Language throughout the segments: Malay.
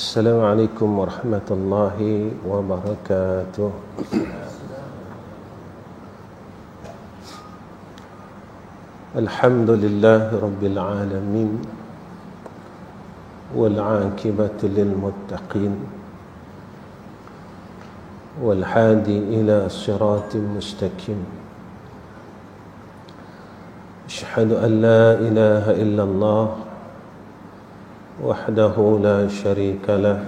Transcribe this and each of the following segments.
Assalamualaikum warahmatullahi wabarakatuh. Alhamdulillahi rabbil alamin, wal aqibatu lil muttaqin, wal hadi ila siratin mustaqim. Asyhadu an la ilaha illallah wahdahu la syarika lah,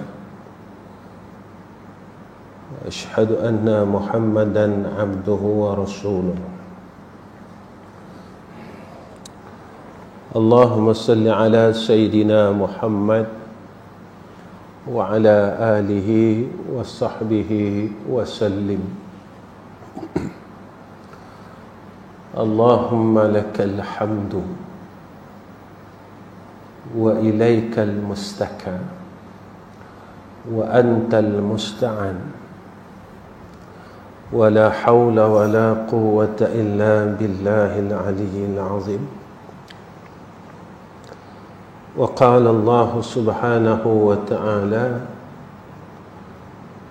wa asyhadu anna Muhammadan abduhu wa rasuluh. Allahumma salli ala Sayyidina Muhammad wa ala alihi wa sahbihi wa sallim. Allahumma lakal hamdu wa ilaikal mustaka wa antal musta'an wa la hawla wa la quwwata illa billahil aliyyil azim. Wa qala Allah subhanahu wa ta'ala,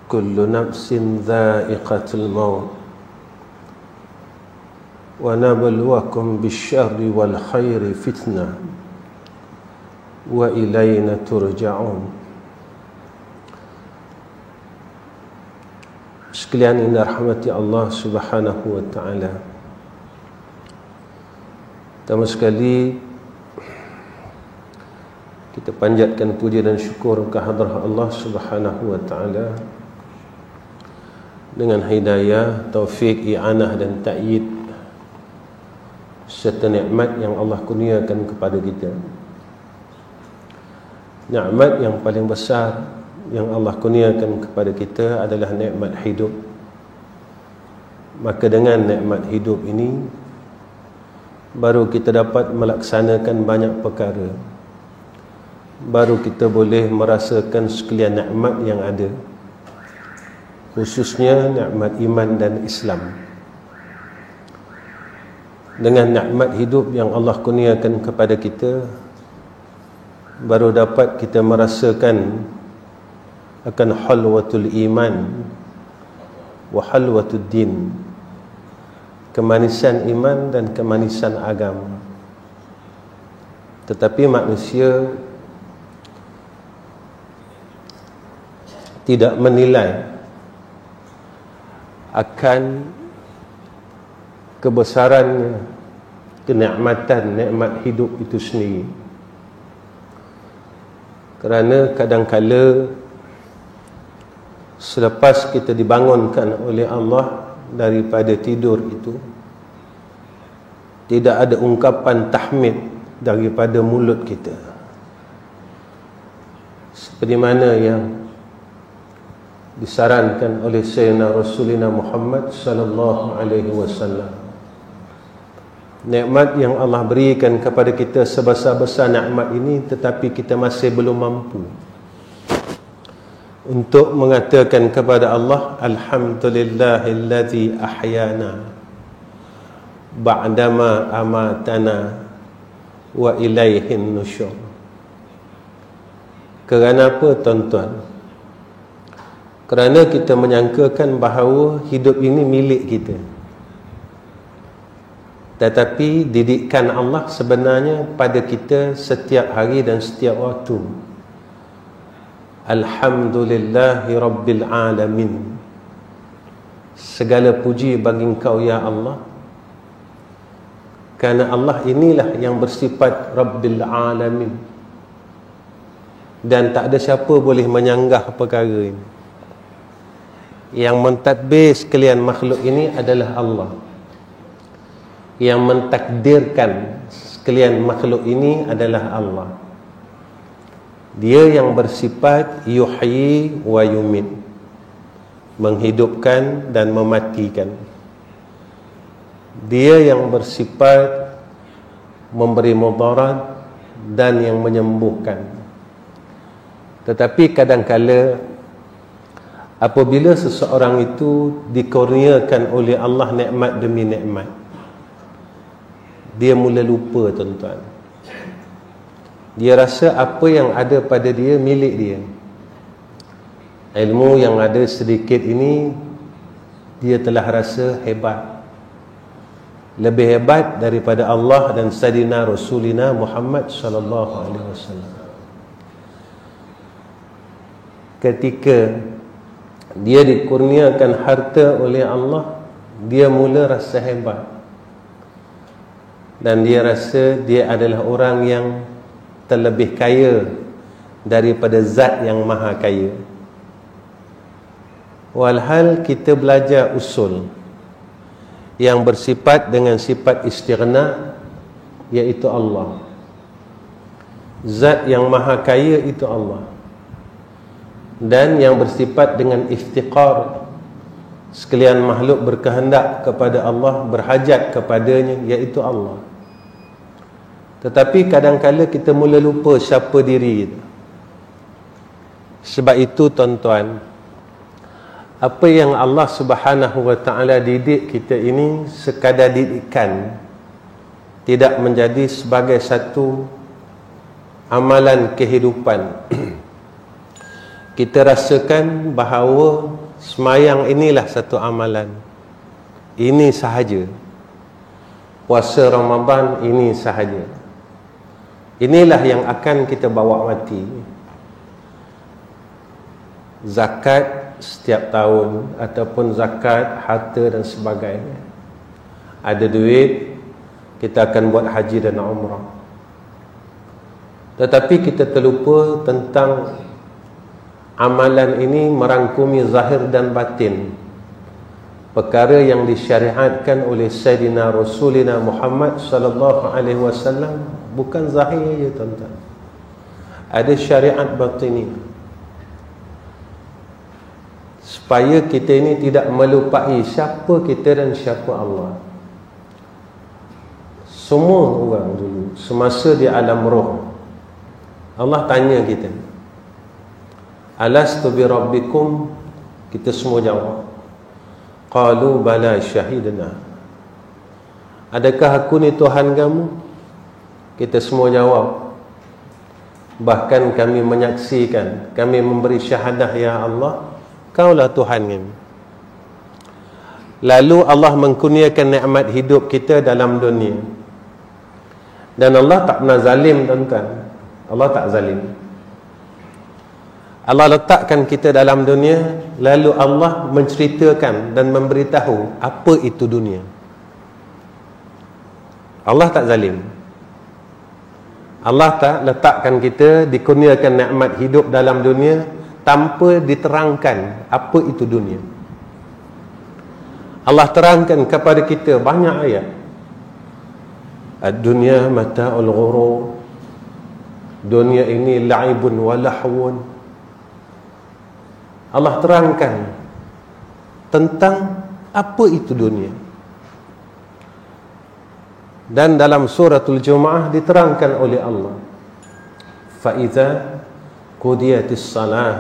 kullu nafsin dha'iqatul maut wa nabluwakum bisyarri wal khairi fitnah wa ilayna turja'un. Sekalian yang dirahmati Allah subhanahu wa ta'ala, pertama sekali kita panjatkan puji dan syukur kehadrat Allah subhanahu wa ta'ala dengan hidayah, taufik, i'anah dan ta'yid serta nikmat yang Allah kurniakan kepada kita. Nikmat yang paling besar yang Allah kurniakan kepada kita adalah nikmat hidup. Maka dengan nikmat hidup ini baru kita dapat melaksanakan banyak perkara, baru kita boleh merasakan sekalian nikmat yang ada, khususnya nikmat iman dan Islam. Dengan nikmat hidup yang Allah kurniakan kepada kita, baru dapat kita merasakan akan halwatul iman wa halwatud din, kemanisan iman dan kemanisan agama. Tetapi manusia tidak menilai akan kebesarannya, kenikmatan nikmat hidup itu sendiri. Kerana kadang-kala selepas kita dibangunkan oleh Allah daripada tidur itu, tidak ada ungkapan tahmid daripada mulut kita, seperti mana yang disarankan oleh Sayyidina Rasulina Muhammad sallallahu alaihi wasallam. Nikmat yang Allah berikan kepada kita sebesar-besar nikmat ini, tetapi kita masih belum mampu untuk mengatakan kepada Allah, alhamdulillahillazi ahyana ba'dama amatana wa ilaihin nusyur. Kerana apa, tuan-tuan? Kerana kita menyangkakan bahawa hidup ini milik kita, tetapi didikan Allah sebenarnya pada kita setiap hari dan setiap waktu. Alhamdulillahi rabbil alamin, segala puji bagi Engkau ya Allah, kerana Allah inilah yang bersifat rabbil alamin, dan tak ada siapa boleh menyanggah perkara ini. Yang mentadbir sekalian makhluk ini adalah Allah. Yang mentakdirkan sekalian makhluk ini adalah Allah. Dia yang bersifat yuhyi wa yumit, menghidupkan dan mematikan. Dia yang bersifat memberi mudarat dan yang menyembuhkan. Tetapi kadang-kala apabila seseorang itu dikurniakan oleh Allah nikmat demi nikmat, dia mula lupa, tuan-tuan. Dia rasa apa yang ada pada dia milik dia. Ilmu yang ada sedikit ini dia telah rasa hebat, lebih hebat daripada Allah dan Sayyidina Rasulina Muhammad sallallahu alaihi wasallam. Ketika dia dikurniakan harta oleh Allah, dia mula rasa hebat, dan dia rasa dia adalah orang yang terlebih kaya daripada zat yang maha kaya. Walhal kita belajar usul yang bersifat dengan sifat istighna, iaitu Allah. Zat yang maha kaya itu Allah. Dan yang bersifat dengan iftiqar, sekalian makhluk berkehendak kepada Allah, berhajat kepadanya, iaitu Allah. Tetapi kadang-kala kita mula lupa siapa diri kita. Sebab itu tuan-tuan, apa yang Allah Subhanahu wa ta'ala didik kita ini sekadar didikan, tidak menjadi sebagai satu amalan kehidupan. Kita rasakan bahawa semayang inilah satu amalan, ini sahaja. Puasa Ramadan ini sahaja. Inilah yang akan kita bawa mati. Zakat setiap tahun ataupun zakat harta dan sebagainya. Ada duit, kita akan buat haji dan umrah. Tetapi kita terlupa tentang amalan ini merangkumi zahir dan batin, perkara yang disyariatkan oleh Sayyidina Rasulina Muhammad sallallahu alaihi wasallam. Bukan zahir saja tuan-tuan, ada syariat batini, supaya kita ini tidak melupai siapa kita dan siapa Allah. Semua orang dulu semasa di alam roh, Allah tanya kita, alastu bi rabbikum? Kita semua jawab, qalu bala syahidna. Adakah aku ni Tuhan kamu? Kita semua jawab, bahkan kami menyaksikan, kami memberi syahadah, ya Allah, Kaulah Tuhan kami. Lalu Allah mengkurniakan nikmat hidup kita dalam dunia. Dan Allah tak pernah zalim tuan-tuan. Allah tak zalim. Allah letakkan kita dalam dunia, lalu Allah menceritakan dan memberitahu apa itu dunia. Allah tak zalim. Allah tak letakkan kita dikurniakan nikmat hidup dalam dunia tanpa diterangkan apa itu dunia. Allah terangkan kepada kita banyak ayat. Ad-dunya mata'ul ghurur. Dunia ini la'ibun wa lahwun. Allah terangkan tentang apa itu dunia. Dan dalam suratul Jumu'ah diterangkan oleh Allah, فَإِذَا قُضِيَتِ الصَّلَاةِ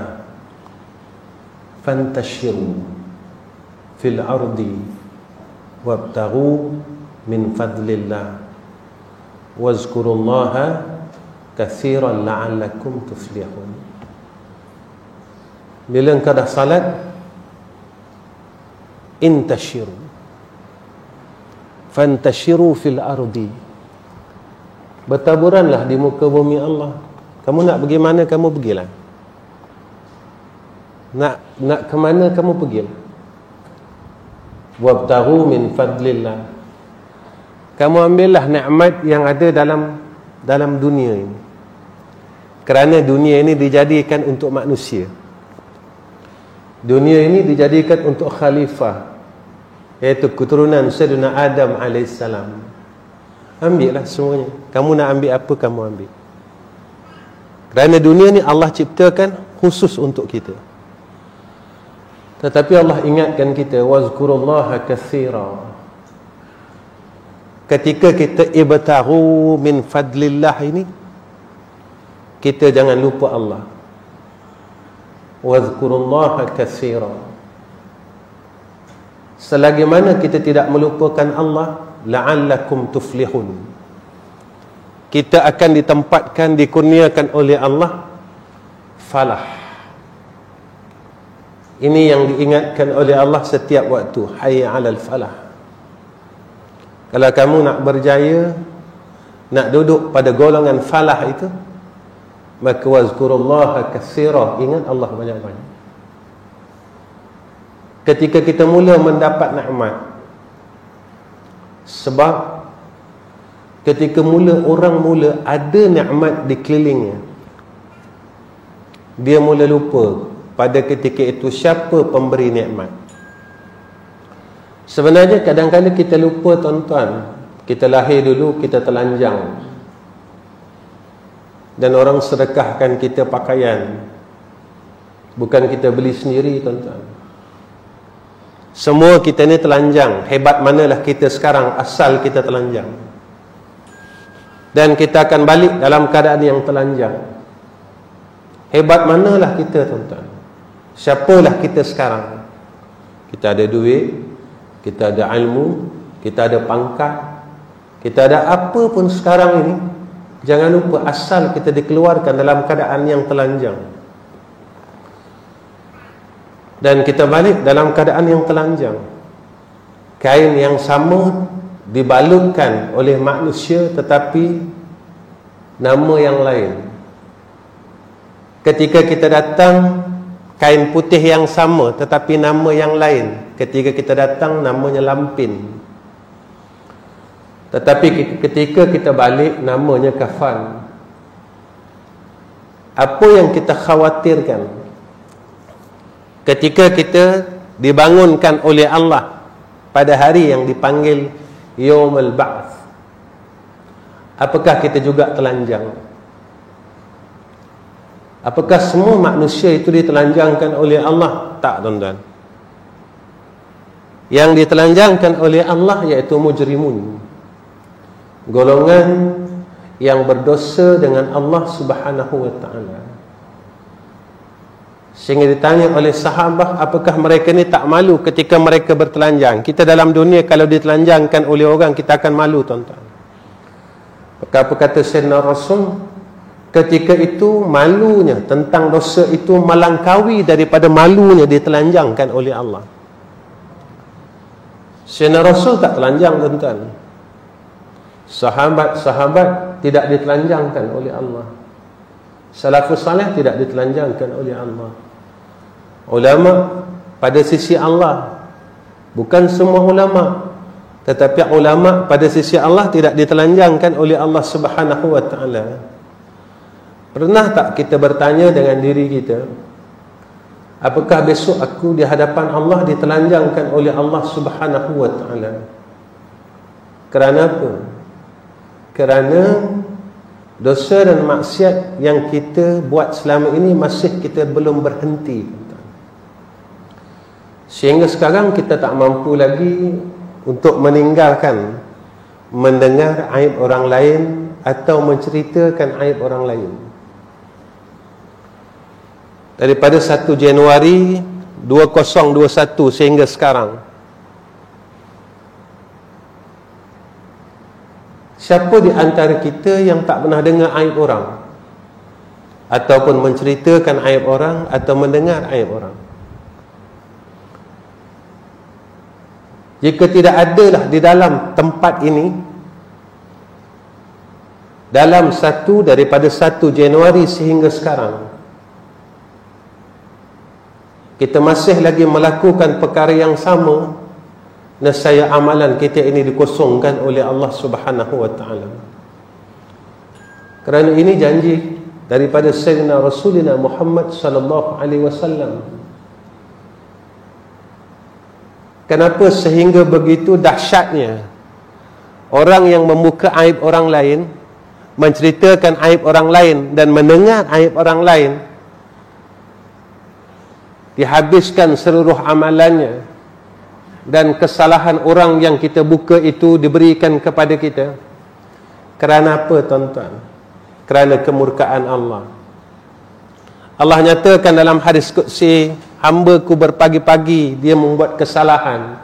فَانْتَشِرُوا فِي الْأَرْضِ وَابْتَغُوا مِنْ فَضْلِ اللَّهِ وَاذْكُرُوا اللَّهَ كَثِيرًا لَعَلَّكُمْ تُفْلِحُونَ. Bila engkau dah salat, intashiru, fantashiru fil ardi, bertaburanlah di muka bumi Allah. Kamu nak pergi mana, kamu pergilah. Nak ke mana, kamu pergilah. Wabtaghu min fadlillah. Kamu ambillah nikmat yang ada dalam dunia ini. Kerana dunia ini dijadikan untuk manusia. Dunia ini dijadikan untuk khalifah, iaitu keturunan Sayyidina Adam AS. Ambillah semuanya. Kamu nak ambil apa, kamu ambil. Kerana dunia ni Allah ciptakan khusus untuk kita. Tetapi Allah ingatkan kita, wazkurullaha katsira. Ketika kita ibtaghu min fadlillah ini, kita jangan lupa Allah. Wazkurullaha katsira. Selagi mana kita tidak melupakan Allah, la'allakum tuflihun, kita akan ditempatkan, dikurniakan oleh Allah falah. Ini yang diingatkan oleh Allah setiap waktu, hayya 'alal falah. Kalau kamu nak berjaya, nak duduk pada golongan falah itu, maka wazkurullaha katsira, ingat Allah banyak-banyak. Ketika kita mula mendapat nikmat, sebab ketika orang mula ada nikmat di kelilingnya, dia mula lupa pada ketika itu siapa pemberi nikmat. Sebenarnya kadang-kadang kita lupa, tuan-tuan. Kita lahir dulu, kita telanjang, dan orang sedekahkan kita pakaian, bukan kita beli sendiri, tuan-tuan. Semua kita ni telanjang. Hebat manalah kita sekarang asal kita telanjang, dan kita akan balik dalam keadaan yang telanjang. Hebat manalah kita, tuan-tuan. Siapalah kita sekarang? Kita ada duit, kita ada ilmu, kita ada pangkat, kita ada apa pun sekarang ini. Jangan lupa asal kita dikeluarkan dalam keadaan yang telanjang, dan kita balik dalam keadaan yang telanjang. Kain yang sama dibalutkan oleh manusia, tetapi nama yang lain. Ketika kita datang, kain putih yang sama tetapi nama yang lain. Ketika kita datang, namanya lampin, tetapi ketika kita balik, namanya kafan. Apa yang kita khawatirkan ketika kita dibangunkan oleh Allah pada hari yang dipanggil Yaumul Ba'ts? Apakah kita juga telanjang? Apakah semua manusia itu ditelanjangkan oleh Allah? Tak, tuan-tuan. Yang ditelanjangkan oleh Allah iaitu mujrimun, golongan yang berdosa dengan Allah Subhanahu wa ta'ala. Sehingga ditanya oleh sahabat, apakah mereka ni tak malu ketika mereka bertelanjang? Kita dalam dunia kalau ditelanjangkan oleh orang, kita akan malu, tuan-tuan. Apa kata Sayyidina Rasul? Ketika itu malunya tentang dosa itu melangkaui daripada malunya ditelanjangkan oleh Allah. Sayyidina Rasul tak telanjang, tuan-tuan. Sahabat-sahabat tidak ditelanjangkan oleh Allah. Salafus salih tidak ditelanjangkan oleh Allah. Ulama pada sisi Allah, bukan semua ulama, tetapi ulama pada sisi Allah tidak ditelanjangkan oleh Allah Subhanahu wa ta'ala. Pernah tak kita bertanya dengan diri kita, apakah besok aku di hadapan Allah ditelanjangkan oleh Allah Subhanahu wa ta'ala? Kerana apa? Kerana dosa dan maksiat yang kita buat selama ini masih kita belum berhenti. Sehingga sekarang kita tak mampu lagi untuk meninggalkan mendengar aib orang lain atau menceritakan aib orang lain. Daripada 1 Januari 2021 sehingga sekarang, siapa di antara kita yang tak pernah dengar aib orang, ataupun menceritakan aib orang, atau mendengar aib orang? Jika tidak adalah di dalam tempat ini, dalam daripada 1 Januari sehingga sekarang, kita masih lagi melakukan perkara yang sama, nescaya amalan kita ini dikosongkan oleh Allah Subhanahu wa ta'ala. Kerana ini janji daripada Sayyidina Rasulina Muhammad sallallahu alaihi wasallam. Kenapa sehingga begitu dahsyatnya orang yang membuka aib orang lain, menceritakan aib orang lain dan mendengar aib orang lain, dihabiskan seluruh amalannya, dan kesalahan orang yang kita buka itu diberikan kepada kita. Kerana apa, tuan-tuan? Kerana kemurkaan Allah. Allah nyatakan dalam hadis qudsi, hamba-Ku berpagi-pagi dia membuat kesalahan,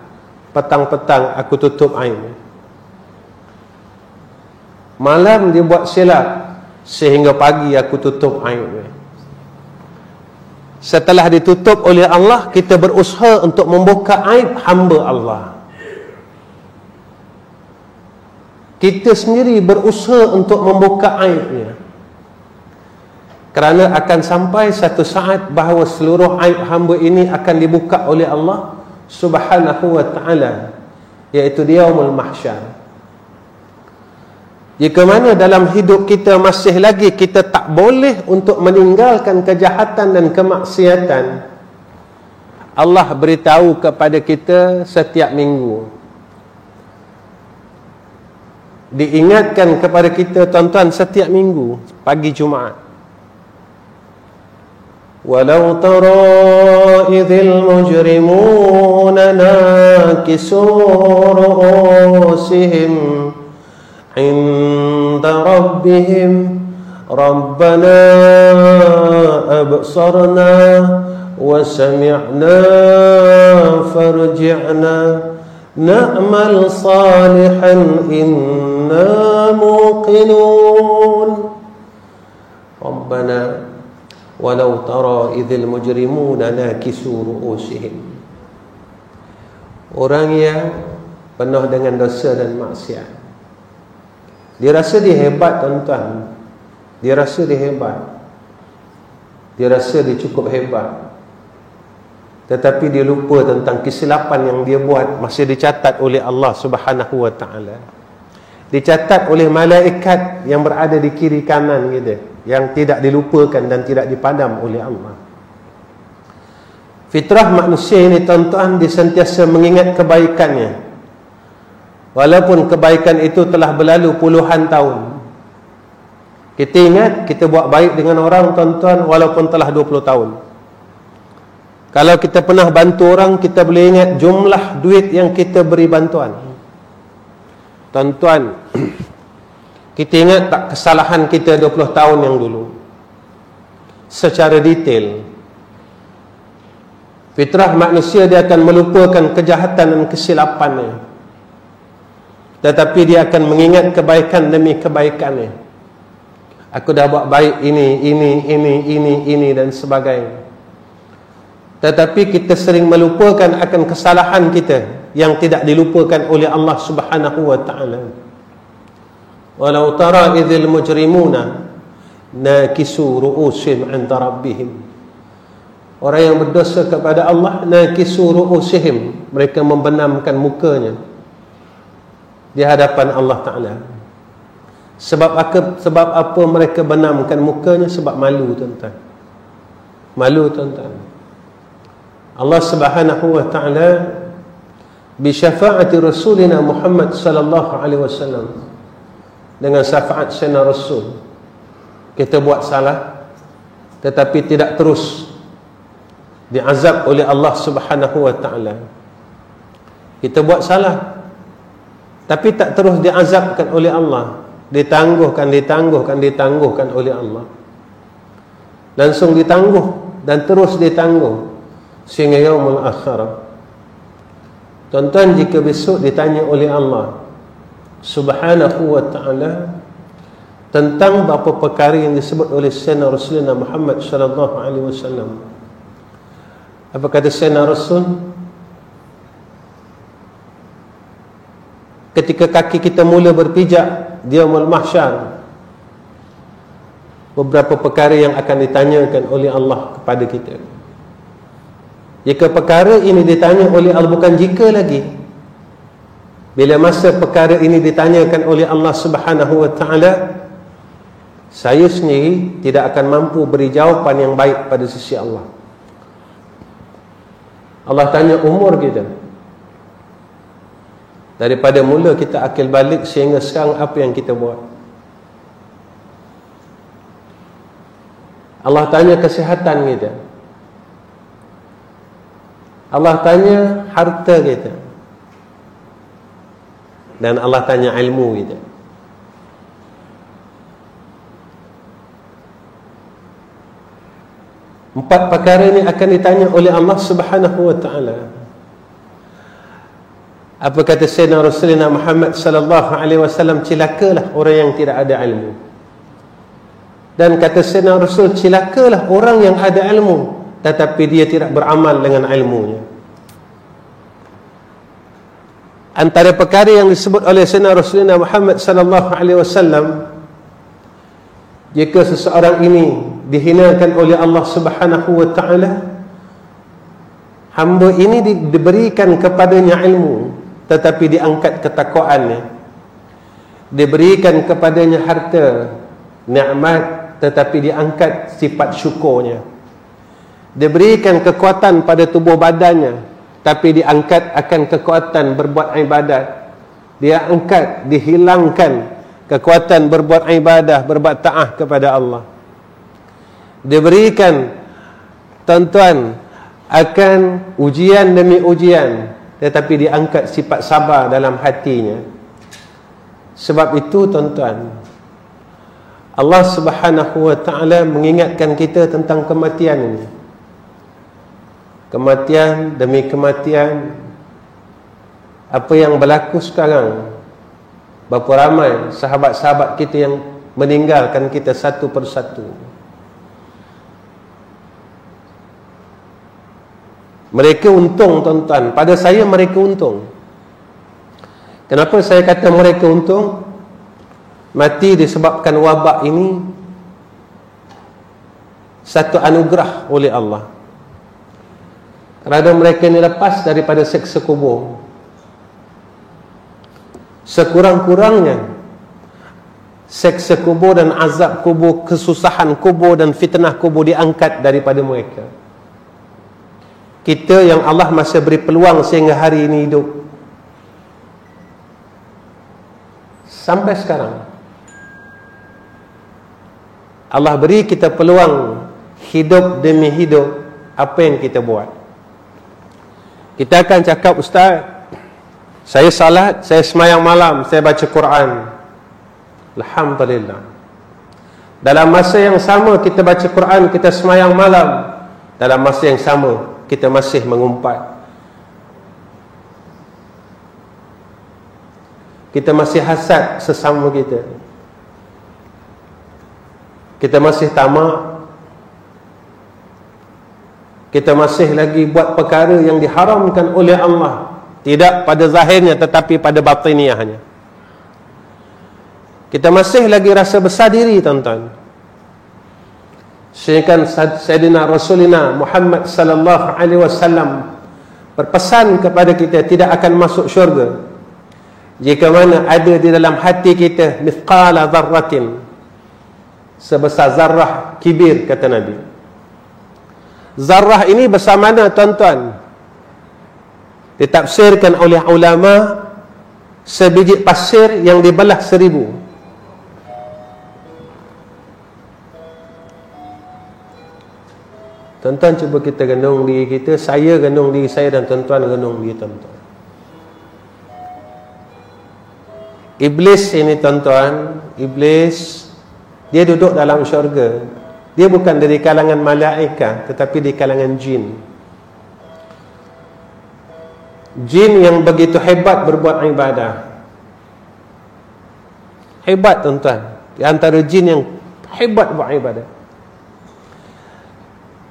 petang-petang aku tutup aib. Malam dia buat silap, sehingga pagi aku tutup aib. Setelah ditutup oleh Allah, kita berusaha untuk membuka aib hamba Allah. Kita sendiri berusaha untuk membuka aibnya. Kerana akan sampai satu saat bahawa seluruh aib hamba ini akan dibuka oleh Allah Subhanahu wa ta'ala, iaitu di yaumul mahsyar. Jika mana dalam hidup kita masih lagi kita tak boleh untuk meninggalkan kejahatan dan kemaksiatan, Allah beritahu kepada kita setiap minggu, diingatkan kepada kita tuan-tuan setiap minggu pagi Jumaat. Walau tara idzil mujrimuna nakisu ru'usihim inda rabbihim rabbana absarna wa sami'na farji'na na'mal salihan inna muqinun. Rabbana walau tara idzil mujrimuna nakisu ru'usihim. Orang yang penuh dengan dosa dan maksiat, dia rasa dia hebat tuan-tuan. Dia rasa dia hebat. Dia rasa dia cukup hebat. Tetapi dia lupa tentang kesilapan yang dia buat masih dicatat oleh Allah Subhanahu wa ta'ala. Dicatat oleh malaikat yang berada di kiri kanan kita, yang tidak dilupakan dan tidak dipadam oleh Allah. Fitrah manusia ini tuan-tuan, dia sentiasa mengingat kebaikannya. Walaupun kebaikan itu telah berlalu puluhan tahun. Kita ingat, kita buat baik dengan orang tuan-tuan walaupun telah 20 tahun. Kalau kita pernah bantu orang, kita boleh ingat jumlah duit yang kita beri bantuan. Tuan-tuan, kita ingat tak kesalahan kita 20 tahun yang dulu secara detail. Fitrah manusia, dia akan melupakan kejahatan dan kesilapannya, tetapi dia akan mengingat kebaikan demi kebaikannya. Aku dah buat baik ini dan sebagainya. Tetapi kita sering melupakan akan kesalahan kita yang tidak dilupakan oleh Allah Subhanahu wa ta'ala. Walau tara idzil mujrimuna nakisu ru'usihim 'inda rabbihim. Orang yang berdosa kepada Allah, nakisu ru'usihim, mereka membenamkan mukanya di hadapan Allah Ta'ala. Sebab apa mereka benamkan mukanya? Sebab malu tuan-tuan. Malu tuan-tuan. Allah Subhanahu wa ta'ala bi syafaati Rasulina Muhammad sallallahu alaihi wasallam, dengan syafaat Sayyidina Rasul, kita buat salah tetapi tidak terus diazab oleh Allah Subhanahu wa ta'ala. Kita buat salah tapi tak terus diazabkan oleh Allah, ditangguhkan oleh Allah. Langsung ditangguh dan terus ditangguh sehingga yaumul akhirah. Tuan-tuan, jika besok ditanya oleh Allah Subhanahu wa ta'ala tentang beberapa perkara yang disebut oleh Sayyidina Rasulullah Muhammad sallallahu alaihi wasallam, apa kata Sayyidina Rasul? Ketika kaki kita mula berpijak di yaumul mahsyar, beberapa perkara yang akan ditanyakan oleh Allah kepada kita. Jika perkara ini ditanya oleh Allah, bukan jika lagi, bila masa perkara ini ditanyakan oleh Allah Subhanahu wa ta'ala, saya sendiri tidak akan mampu beri jawapan yang baik pada sisi Allah. Allah tanya umur kita, daripada mula kita akil balik sehingga sekarang, apa yang kita buat. Allah tanya kesihatan kita, Allah tanya harta kita, dan Allah tanya ilmu kita. Empat perkara ini akan ditanya oleh Allah Subhanahu wa ta'ala. Apa kata Sayyidina Rasulullah Muhammad sallallahu alaihi wasallam? Celakalah orang yang tidak ada ilmu. Dan kata Sayyidina Rasul, celakalah orang yang ada ilmu tetapi dia tidak beramal dengan ilmunya. Antara perkara yang disebut oleh Sayyidina Rasulullah Muhammad sallallahu alaihi wasallam, jika seseorang ini dihinakan oleh Allah Subhanahu wa taala, hamba ini diberikan kepadanya ilmu tetapi diangkat ketakwaannya, diberikan kepadanya harta nikmat tetapi diangkat sifat syukurnya, diberikan kekuatan pada tubuh badannya tapi diangkat akan kekuatan berbuat ibadat, dia angkat, dihilangkan kekuatan berbuat ibadah, berbuat taat kepada Allah. Diberikan tuan-tuan akan ujian demi ujian, tetapi diangkat sifat sabar dalam hatinya. Sebab itu tuan-tuan, Allah Subhanahu wa taala mengingatkan kita tentang kematian ini. Kematian demi kematian. Apa yang berlaku sekarang, berapa ramai sahabat-sahabat kita yang meninggalkan kita satu persatu. Mereka untung tuan-tuan. Pada saya mereka untung. Kenapa saya kata mereka untung? Mati disebabkan wabak ini satu anugerah oleh Allah. Kerana mereka ini lepas daripada seksa kubur. Sekurang-kurangnya seksa kubur dan azab kubur, kesusahan kubur dan fitnah kubur diangkat daripada mereka. Kita yang Allah masih beri peluang sehingga hari ini hidup sampai sekarang, Allah beri kita peluang hidup demi hidup. Apa yang kita buat? Kita akan cakap, Ustaz, saya salat, saya semayang malam, saya baca Quran. Alhamdulillah. Dalam masa yang sama kita baca Quran, kita semayang malam, dalam masa yang sama kita masih mengumpat. Kita masih hasad sesama kita. Kita masih tamak. Kita masih lagi buat perkara yang diharamkan oleh Allah, tidak pada zahirnya tetapi pada batiniahnya. Kita masih lagi rasa besar diri tuan-tuan. Sehingga Sayyidina Rasulullah Muhammad sallallahu alaihi wasallam berpesan kepada kita tidak akan masuk syurga jika mana ada di dalam hati kita mithqala dzarratin, sebesar zarrah kibir, kata Nabi. Zarrah ini besar mana tuan-tuan? Ditafsirkan oleh ulama sebiji pasir yang dibelah 1000. Tuan-tuan cuba kita gendong diri kita, saya gendong diri saya dan tuan-tuan gendong diri tuan-tuan. Iblis ini tuan-tuan, iblis dia duduk dalam syurga. Dia bukan dari kalangan malaikat tetapi di kalangan jin. Jin yang begitu hebat berbuat ibadah. Hebat tuan-tuan. Di antara jin yang hebat buat ibadah.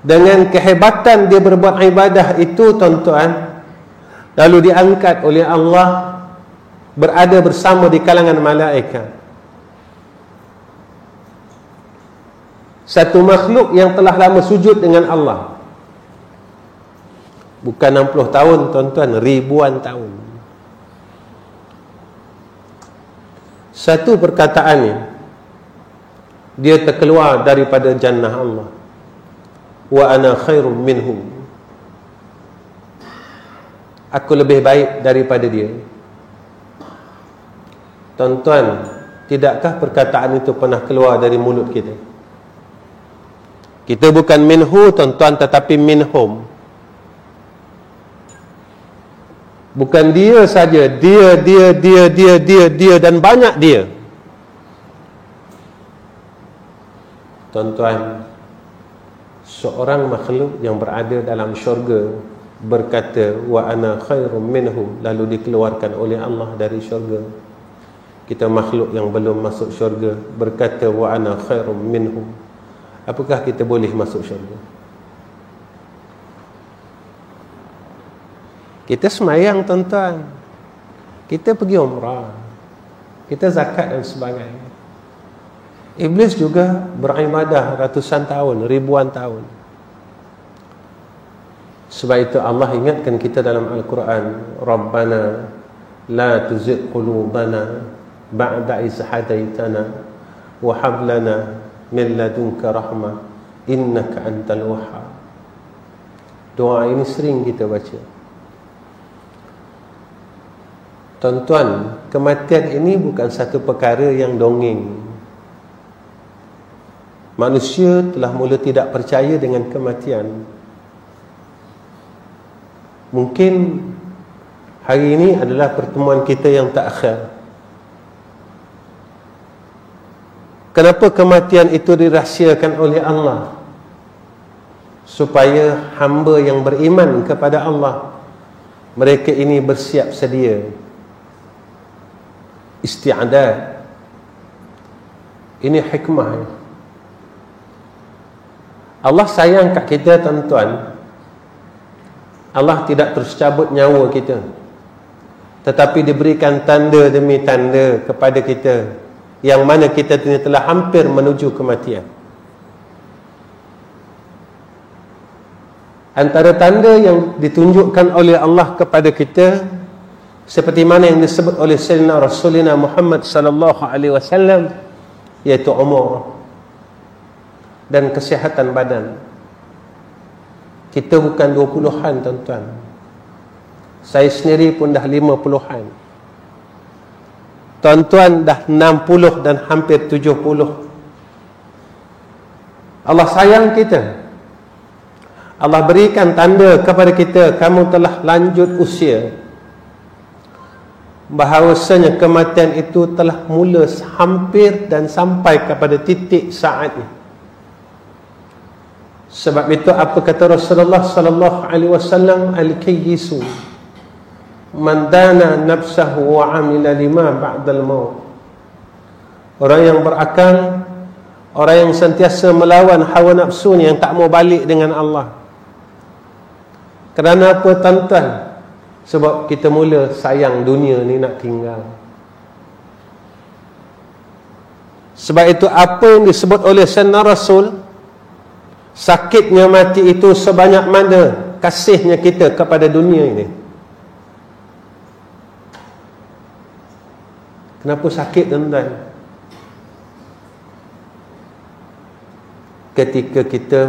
Dengan kehebatan dia berbuat ibadah itu tuan-tuan, lalu diangkat oleh Allah berada bersama di kalangan malaikat. Satu makhluk yang telah lama sujud dengan Allah. Bukan 60 tahun tuan-tuan, ribuan tahun. Satu perkataannya, dia terkeluar daripada jannah Allah. Wa ana khairum minhum. Aku lebih baik daripada dia. Tuan-tuan, tidakkah perkataan itu pernah keluar dari mulut kita? Kita bukan minhu tuan-tuan tetapi minhum. Bukan dia saja, dia dan banyak dia. Tuan-tuan, seorang makhluk yang berada dalam syurga berkata wa ana khairum minhum, lalu dikeluarkan oleh Allah dari syurga. Kita makhluk yang belum masuk syurga berkata wa ana khairum minhum. Apakah kita boleh masuk syurga? Kita semayang tuan-tuan, kita pergi umrah, kita zakat dan sebagainya. Iblis juga beribadah ratusan tahun, ribuan tahun. Sebab itu Allah ingatkan kita dalam Al-Quran, Rabbana la tuzigh qulubana ba'da iz hadaitana wa hab lana min ladunka rahmah innaka antal wahhab. Doa ini sering kita baca. Tuan-tuan, kematian ini bukan satu perkara yang dongeng. Manusia telah mula tidak percaya dengan kematian. Mungkin hari ini adalah pertemuan kita yang terakhir. Kenapa kematian itu dirahsiakan oleh Allah? Supaya hamba yang beriman kepada Allah, mereka ini bersiap sedia, isti'adad. Ini hikmah. Allah sayang kat kita tuan-tuan. Allah tidak terus cabut nyawa kita, tetapi diberikan tanda demi tanda kepada kita, yang mana kita telah hampir menuju kematian. Antara tanda yang ditunjukkan oleh Allah kepada kita, seperti mana yang disebut oleh Sayyidina Rasulina Muhammad sallallahu alaihi wasallam, iaitu umur dan kesihatan badan. Kita bukan 20-an tuan-tuan. Saya sendiri pun dah 50-an. Tuan-tuan dah 60 dan hampir 70. Allah sayang kita. Allah berikan tanda kepada kita, kamu telah lanjut usia. Bahawasanya kematian itu telah mula hampir dan sampai kepada titik saatnya. Sebab itu apa kata Rasulullah sallallahu alaihi wasallam, al-kayyisu man dana nafsahu wa amila lima ba'dal maut. Orang yang berakal, orang yang sentiasa melawan hawa nafsunya, yang tak mau balik dengan Allah. Kerana apa tuan-tuan? Sebab kita mula sayang dunia ni nak tinggal. Sebab itu apa yang disebut oleh Sayyidina Rasul, sakitnya mati itu sebanyak mana kasihnya kita kepada dunia ini. Kenapa sakit tuan-tuan? Ketika kita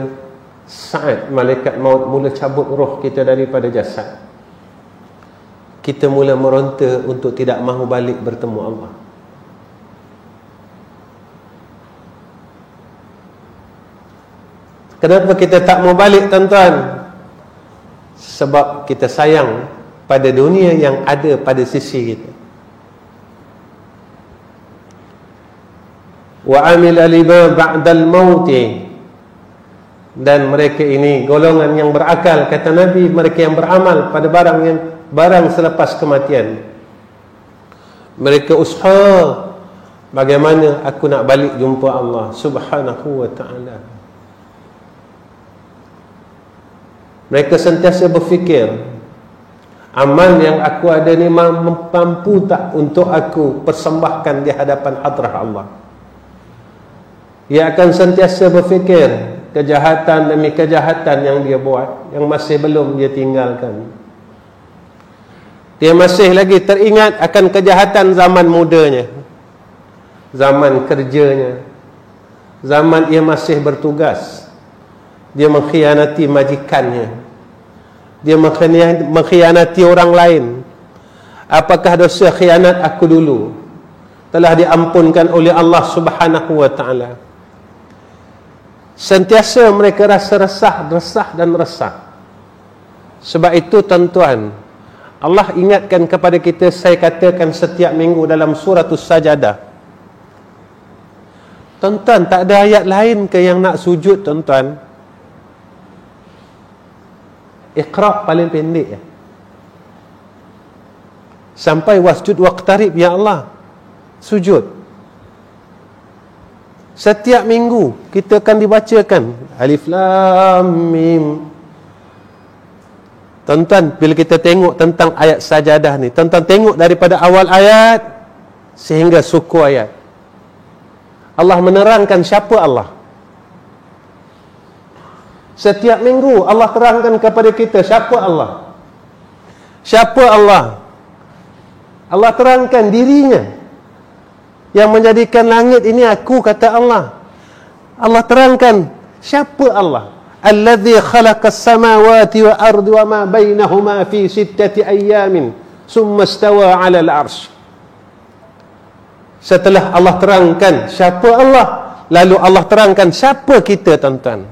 saat malaikat maut mula cabut roh kita daripada jasad, kita mula meronta untuk tidak mahu balik bertemu Allah. Kenapa kita tak mau balik tuan-tuan? Sebab kita sayang pada dunia yang ada pada sisi kita. Wa amila lima ba'dal mauti. Dan mereka ini golongan yang berakal, kata Nabi, mereka yang beramal pada barang selepas kematian. Mereka usaha, bagaimana aku nak balik jumpa Allah subhanahu wa ta'ala. Mereka sentiasa berfikir, amal yang aku ada ni mampu tak untuk aku persembahkan di hadapan hadrah Allah. Ia akan sentiasa berfikir kejahatan demi kejahatan yang dia buat, yang masih belum dia tinggalkan. Dia masih lagi teringat akan kejahatan zaman mudanya, zaman kerjanya, zaman ia masih bertugas. Dia mengkhianati majikannya, dia mengkhianati orang lain. Apakah dosa khianat aku dulu telah diampunkan oleh Allah subhanahu wa ta'ala? Sentiasa mereka rasa resah dan resah. Sebab itu tuan-tuan, Allah ingatkan kepada kita, saya katakan setiap minggu dalam surah As-Sajadah. Tuan-tuan, tak ada ayat lain ke yang nak sujud tuan-tuan? Iqra' paling pendek. Sampai wasjud waqtarib, ya Allah, sujud. Setiap minggu kita akan dibacakan Alif Lam Mim. Tuan-tuan, bila kita tengok tentang ayat sajadah ni, tuan-tuan tengok daripada awal ayat sehingga suku ayat. Allah menerangkan siapa Allah. Setiap minggu Allah terangkan kepada kita siapa Allah. Siapa Allah? Allah terangkan dirinya. Yang menjadikan langit ini aku, kata Allah. Allah terangkan siapa Allah. Alladzi khalaqas samawati wa ardi wa ma bainahuma fi 6 ayyamin summa istawa 'ala al-'arsy. Setelah Allah terangkan siapa Allah, lalu Allah terangkan siapa kita, tuan-tuan.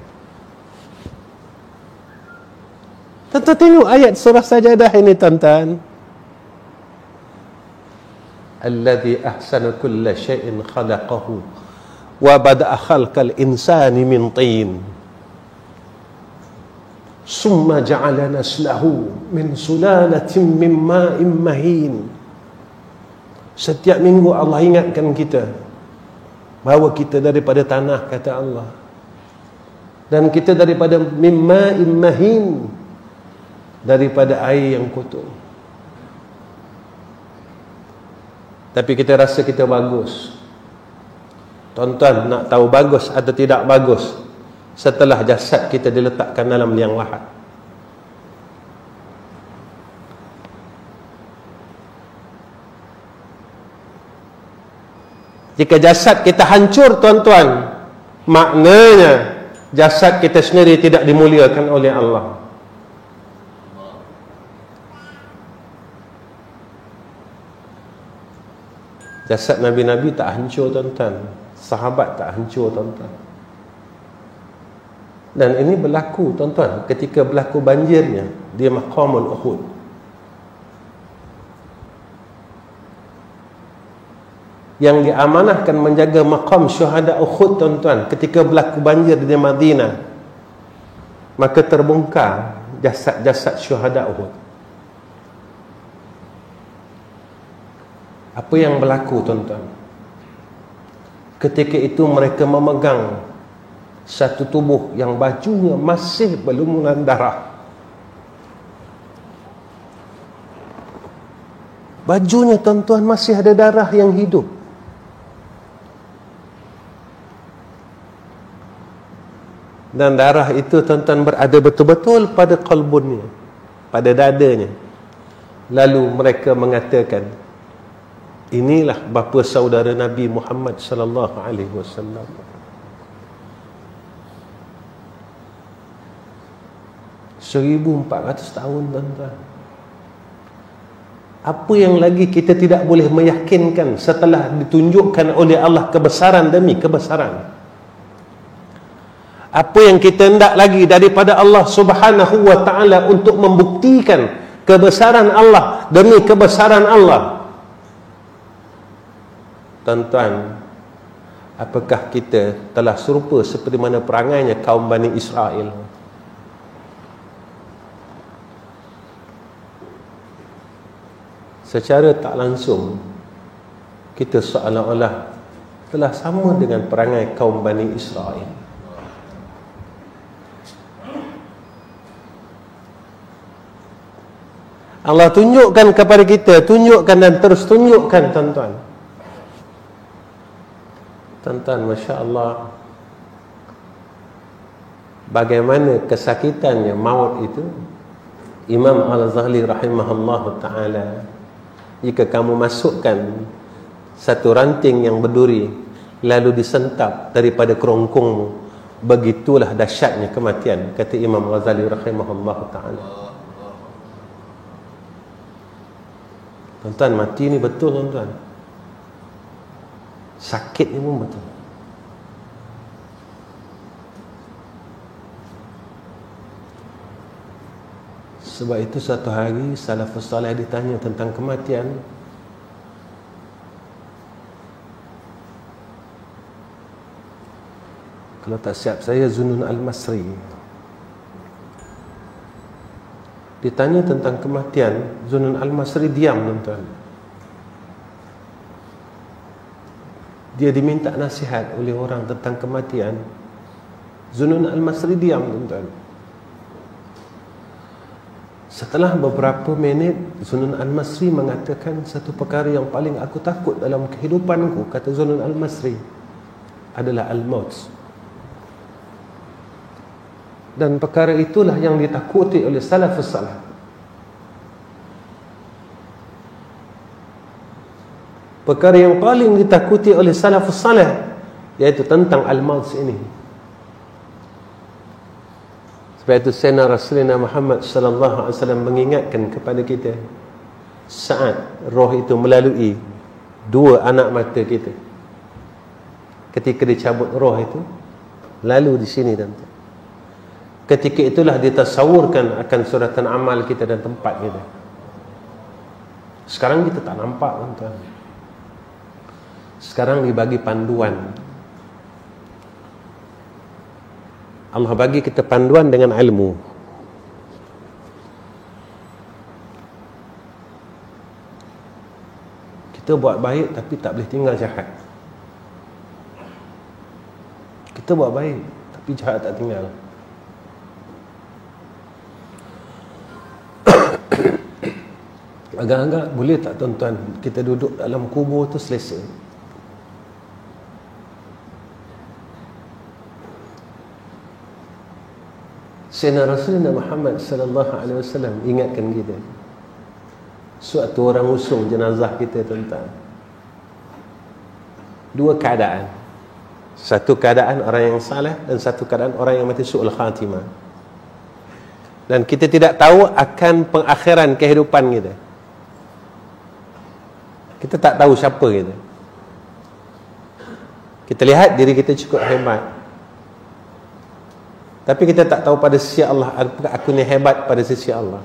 Tuan-tuan tengok ayat surah Sajadah ini, tuan-tuan. Alladzi ahsana kulla syai'in khalaqahu wa bada'a khalqal insani min tin. Summa ja'ala naslahu min sulalatin min ma'in mahin. Setiap minggu Allah ingatkan kita bahawa kita daripada tanah, kata Allah, dan kita daripada min ma'in mahin, daripada air yang kotor. Tapi kita rasa kita bagus. Tuan-tuan, nak tahu bagus atau tidak bagus setelah jasad kita diletakkan dalam liang lahat. Jika jasad kita hancur, tuan-tuan, maknanya jasad kita sendiri tidak dimuliakan oleh Allah. Jasad Nabi-Nabi tak hancur, tuan-tuan. Sahabat tak hancur, tuan-tuan. Dan ini berlaku, tuan-tuan, ketika berlaku banjirnya di Maqamul Uhud. Yang diamanahkan menjaga maqam syuhada Uhud, tuan-tuan, ketika berlaku banjir di Madinah, maka terbongkar jasad-jasad syuhada Uhud. Apa yang berlaku, tuan-tuan? Ketika itu mereka memegang satu tubuh yang bajunya masih berlumuran darah. Bajunya, tuan-tuan, masih ada darah yang hidup. Dan darah itu, tuan-tuan, berada betul-betul pada qalbunnya, pada dadanya. Lalu mereka mengatakan, inilah bapa saudara Nabi Muhammad sallallahu alaihi wasallam. Seribu 1400 tahun, tuan-tuan. Apa yang lagi kita tidak boleh meyakinkan setelah ditunjukkan oleh Allah kebesaran demi kebesaran? Apa yang kita hendak lagi daripada Allah Subhanahu wa ta'ala untuk membuktikan kebesaran Allah demi kebesaran Allah? Tuan-tuan, apakah kita telah serupa seperti mana perangainya kaum Bani Israel? Secara tak langsung, kita seolah-olah telah sama dengan perangai kaum Bani Israel. Allah tunjukkan kepada kita, tunjukkan dan terus tunjukkan, tuan-tuan. Tuan-tuan, Masya Allah, bagaimana kesakitannya maut itu. Imam Al-Ghazali rahimahullah ta'ala, jika kamu masukkan satu ranting yang berduri lalu disentap daripada kerongkongmu, begitulah dahsyatnya kematian, kata Imam Al-Ghazali rahimahullah ta'ala. Tuan-tuan, mati ni betul, tuan-tuan. Sakit ni pun betul. Sebab itu satu hari salafus salih ditanya tentang kematian. Kalau tak siap saya, Zunun Al-Masri ditanya tentang kematian, Zunun Al-Masri diam, tuan-tuan. Dia diminta nasihat oleh orang tentang kematian, Zunun Al-Masri diam, tuan-tuan. Setelah beberapa minit, Zunun Al-Masri mengatakan, satu perkara yang paling aku takut dalam kehidupanku, kata Zunun Al-Masri, adalah al-maut. Dan perkara itulah yang ditakuti oleh salafus salih. Perkara yang paling ditakuti oleh salafus salih, iaitu tentang al-maut ini. Sebab itu Sayyidina Rasulullah Muhammad sallallahu alaihi wasallam mengingatkan kepada kita saat roh itu melalui dua anak mata kita. Ketika dicabut roh itu, lalu di sini dan ketika itulah ditasawurkan akan suratan amal kita dan tempat kita. Sekarang kita tak nampak, tuan-tuan. Sekarang dibagi panduan. Allah bagi kita panduan dengan ilmu. Kita buat baik tapi tak boleh tinggal jahat. Kita buat baik tapi jahat tak tinggal. Agak-agak boleh tak, tuan-tuan, kita duduk dalam kubur tu selesa? Sayyidina Rasulullah Muhammad sallallahu alaihi wasallam ingatkan kita, suatu orang usung jenazah kita, tuan-tuan. Dua keadaan. Satu keadaan orang yang saleh dan satu keadaan orang yang mati su'ul khatimah. Dan kita tidak tahu akan pengakhiran kehidupan kita. Kita tak tahu siapa kita. Kita lihat diri kita cukup hebat, tapi kita tak tahu pada sisi Allah, apakah aku ni hebat pada sisi Allah.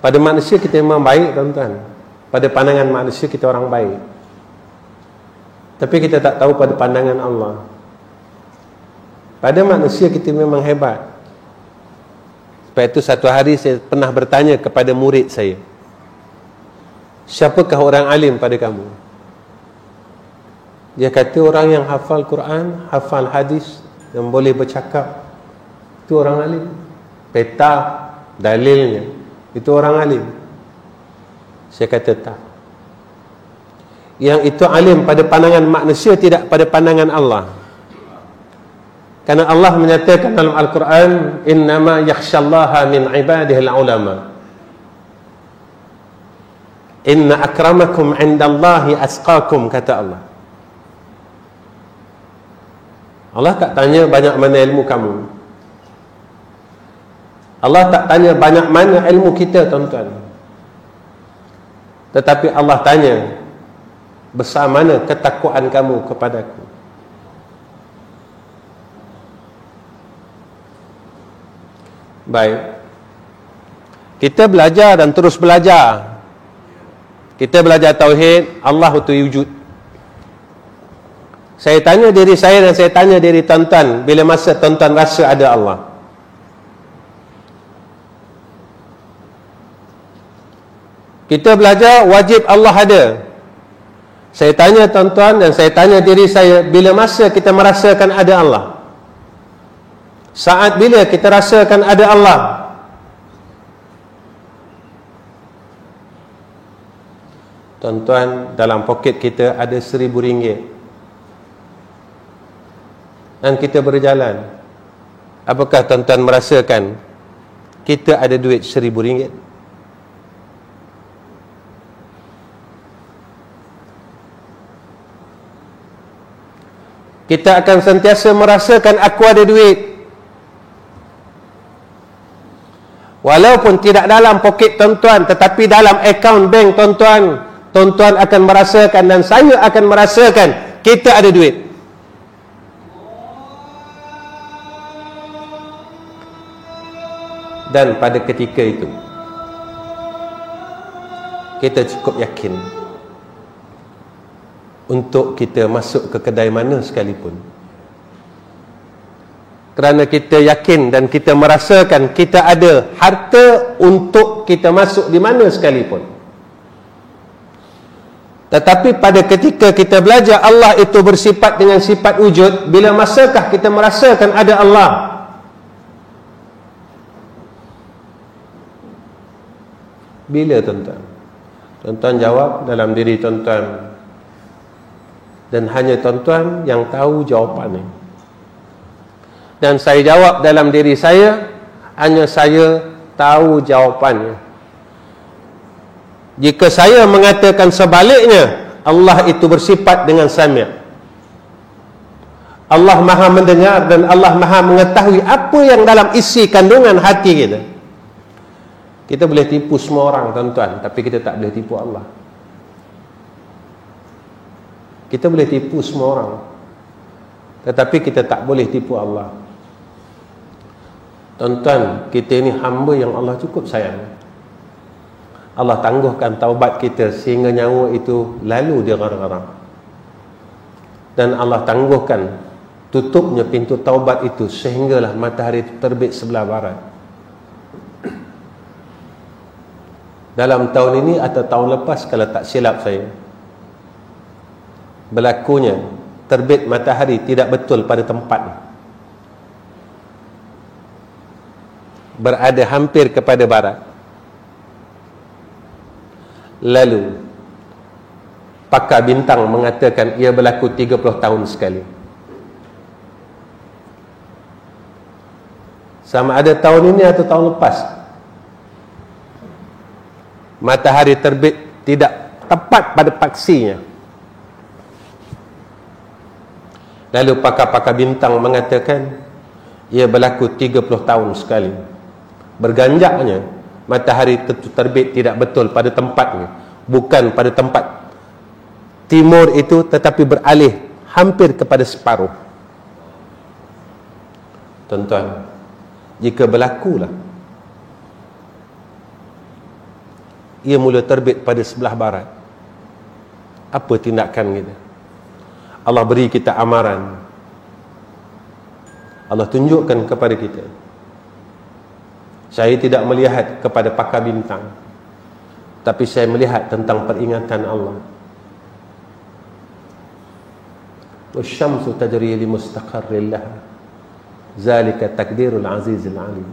Pada manusia kita memang baik, tuan-tuan. Pada pandangan manusia kita orang baik, tapi kita tak tahu pada pandangan Allah. Pada manusia kita memang hebat. Sebab itu satu hari saya pernah bertanya kepada murid saya, siapakah orang alim pada kamu? Dia kata orang yang hafal Quran, hafal hadis, yang boleh bercakap, itu orang alim. Peta dalilnya, itu orang alim. Saya kata tak. Yang itu alim pada pandangan manusia, tidak pada pandangan Allah. Karena Allah menyatakan dalam Al-Quran, innama yakhshallaha min ibadihil ulama. Inna akramakum indallahi asqakum, kata Allah. Allah tak tanya banyak mana ilmu kamu. Allah tak tanya banyak mana ilmu kita, tuan-tuan. Tetapi Allah tanya, besar mana ketakwaan kamu kepadaku. Baik. Kita belajar dan terus belajar. Kita belajar tauhid, Allah itu wujud. Saya tanya diri saya dan saya tanya diri tuan-tuan, bila masa tuan-tuan rasa ada Allah? Kita belajar wajib Allah ada. Saya tanya tuan-tuan dan saya tanya diri saya, bila masa kita merasakan ada Allah? Saat bila kita rasakan ada Allah? Tuan-tuan, dalam poket kita ada RM1,000 dan kita berjalan. Apakah tuan-tuan merasakan kita ada duit RM1,000? Kita akan sentiasa merasakan aku ada duit. Walaupun tidak dalam poket tuan-tuan, tetapi dalam akaun bank tuan-tuan, tuan-tuan akan merasakan dan saya akan merasakan kita ada duit. Dan pada ketika itu kita cukup yakin untuk kita masuk ke kedai mana sekalipun, kerana kita yakin dan kita merasakan kita ada harta untuk kita masuk di mana sekalipun. Tetapi pada ketika kita belajar Allah itu bersifat dengan sifat wujud, bila masakah kita merasakan ada Allah? Bila tuan-tuan? Tuan-tuan jawab dalam diri tuan-tuan, dan hanya tuan-tuan yang tahu jawapan ini. Dan saya jawab dalam diri saya, hanya saya tahu jawapannya. Jika saya mengatakan sebaliknya, Allah itu bersifat dengan sami'. Allah Maha mendengar dan Allah Maha mengetahui apa yang dalam isi kandungan hati kita. Kita boleh tipu semua orang tuan-tuan, tapi kita tak boleh tipu Allah. Kita boleh tipu semua orang, tetapi kita tak boleh tipu Allah. Tuan-tuan, kita ini hamba yang Allah cukup sayang. Allah tangguhkan taubat kita sehingga nyawa itu lalu dia garang-garang. Dan Allah tangguhkan tutupnya pintu taubat itu sehinggalah matahari terbit sebelah barat. Dalam tahun ini atau tahun lepas kalau tak silap saya, berlakunya terbit matahari tidak betul pada tempat, berada hampir kepada barat. Lalu pakar bintang mengatakan ia berlaku 30 tahun sekali. Sama ada tahun ini atau tahun lepas, matahari terbit tidak tepat pada paksinya. Lalu pakar-pakar bintang mengatakan ia berlaku 30 tahun sekali. Berganjaknya matahari terbit tidak betul pada tempatnya, bukan pada tempat timur itu, tetapi beralih hampir kepada separuh. Tuan-tuan, jika berlakulah ia mula terbit pada sebelah barat, apa tindakan kita? Allah beri kita amaran. Allah tunjukkan kepada kita. Saya tidak melihat kepada pakar bintang, tapi saya melihat tentang peringatan Allah. Wasyamsu tajri li mustaqarrin laha, zalika takdirul azizil alim.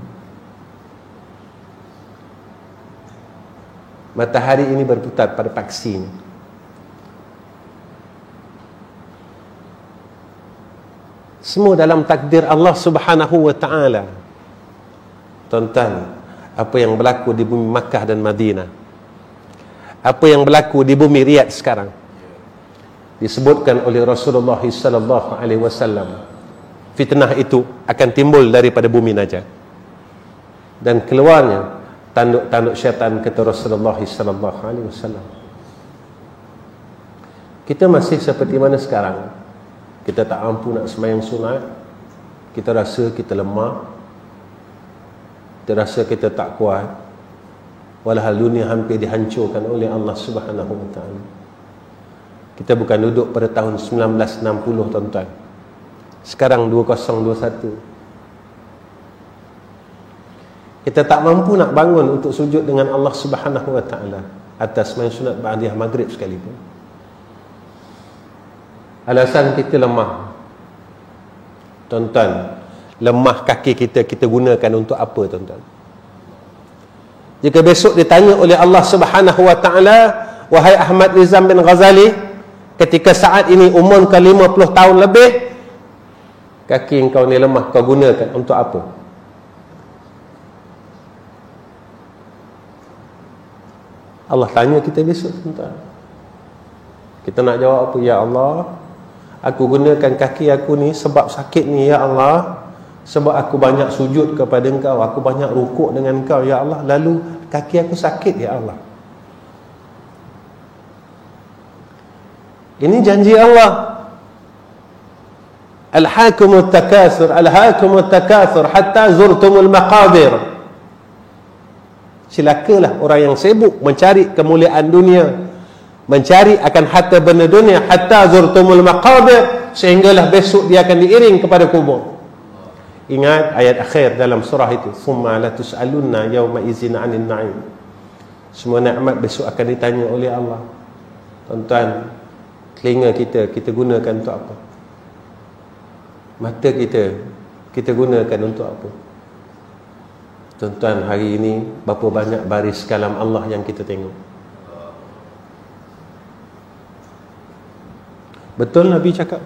Matahari ini berputar pada paksinya. Semua dalam takdir Allah Subhanahu wa ta'ala. Tuan-tuan, apa yang berlaku di bumi Makkah dan Madinah, apa yang berlaku di bumi Riyadh sekarang, disebutkan oleh Rasulullah sallallahu alaihi wasallam, fitnah itu akan timbul daripada bumi Najd dan keluarnya tanduk-tanduk syaitan, kata Rasulullah sallallahu alaihi wasallam. Kita masih seperti mana sekarang? Kita tak mampu nak sembahyang sunat, kita rasa kita lemah, kita rasa kita tak kuat, walhal dunia hampir dihancurkan oleh Allah Subhanahu wa ta'ala. Kita bukan duduk pada tahun 1960 tuan-tuan, sekarang 2021. Kita tak mampu nak bangun untuk sujud dengan Allah Subhanahu wa ta'ala atas sembahyang sunat ba'diyah maghrib sekalipun. Alasan kita lemah. Tuan-tuan, lemah kaki kita gunakan untuk apa tuan-tuan? Jika besok ditanya oleh Allah Subhanahu wa ta'ala, wahai Ahmad Rizam bin Ghazali, ketika saat ini umur kau 50 tahun lebih, kaki engkau ni lemah, kau gunakan untuk apa? Allah tanya kita besok tuan-tuan. Kita nak jawab apa? Ya Allah, aku gunakan kaki aku ni sebab sakit ni ya Allah, sebab aku banyak sujud kepada engkau, aku banyak rukuk dengan engkau ya Allah, lalu kaki aku sakit ya Allah. Ini janji Allah. Alhaakumut takatsur, alhaakumut takatsur hatta zurtumul maqabir. Silakanlah orang yang sibuk mencari kemuliaan dunia, mencari akan harta benda dunia, hatta zurtumul maqabir, sehinggalah besok dia akan diiring kepada kubur. Ingat ayat akhir dalam surah itu, summa la tus'alunna yawma idzin 'anil na'im. Semua nikmat besok akan ditanya oleh Allah. Tuan-tuan, telinga kita gunakan untuk apa? Mata kita gunakan untuk apa? Tuan-tuan, hari ini berapa banyak baris kalam Allah yang kita tengok? Betul Nabi cakap,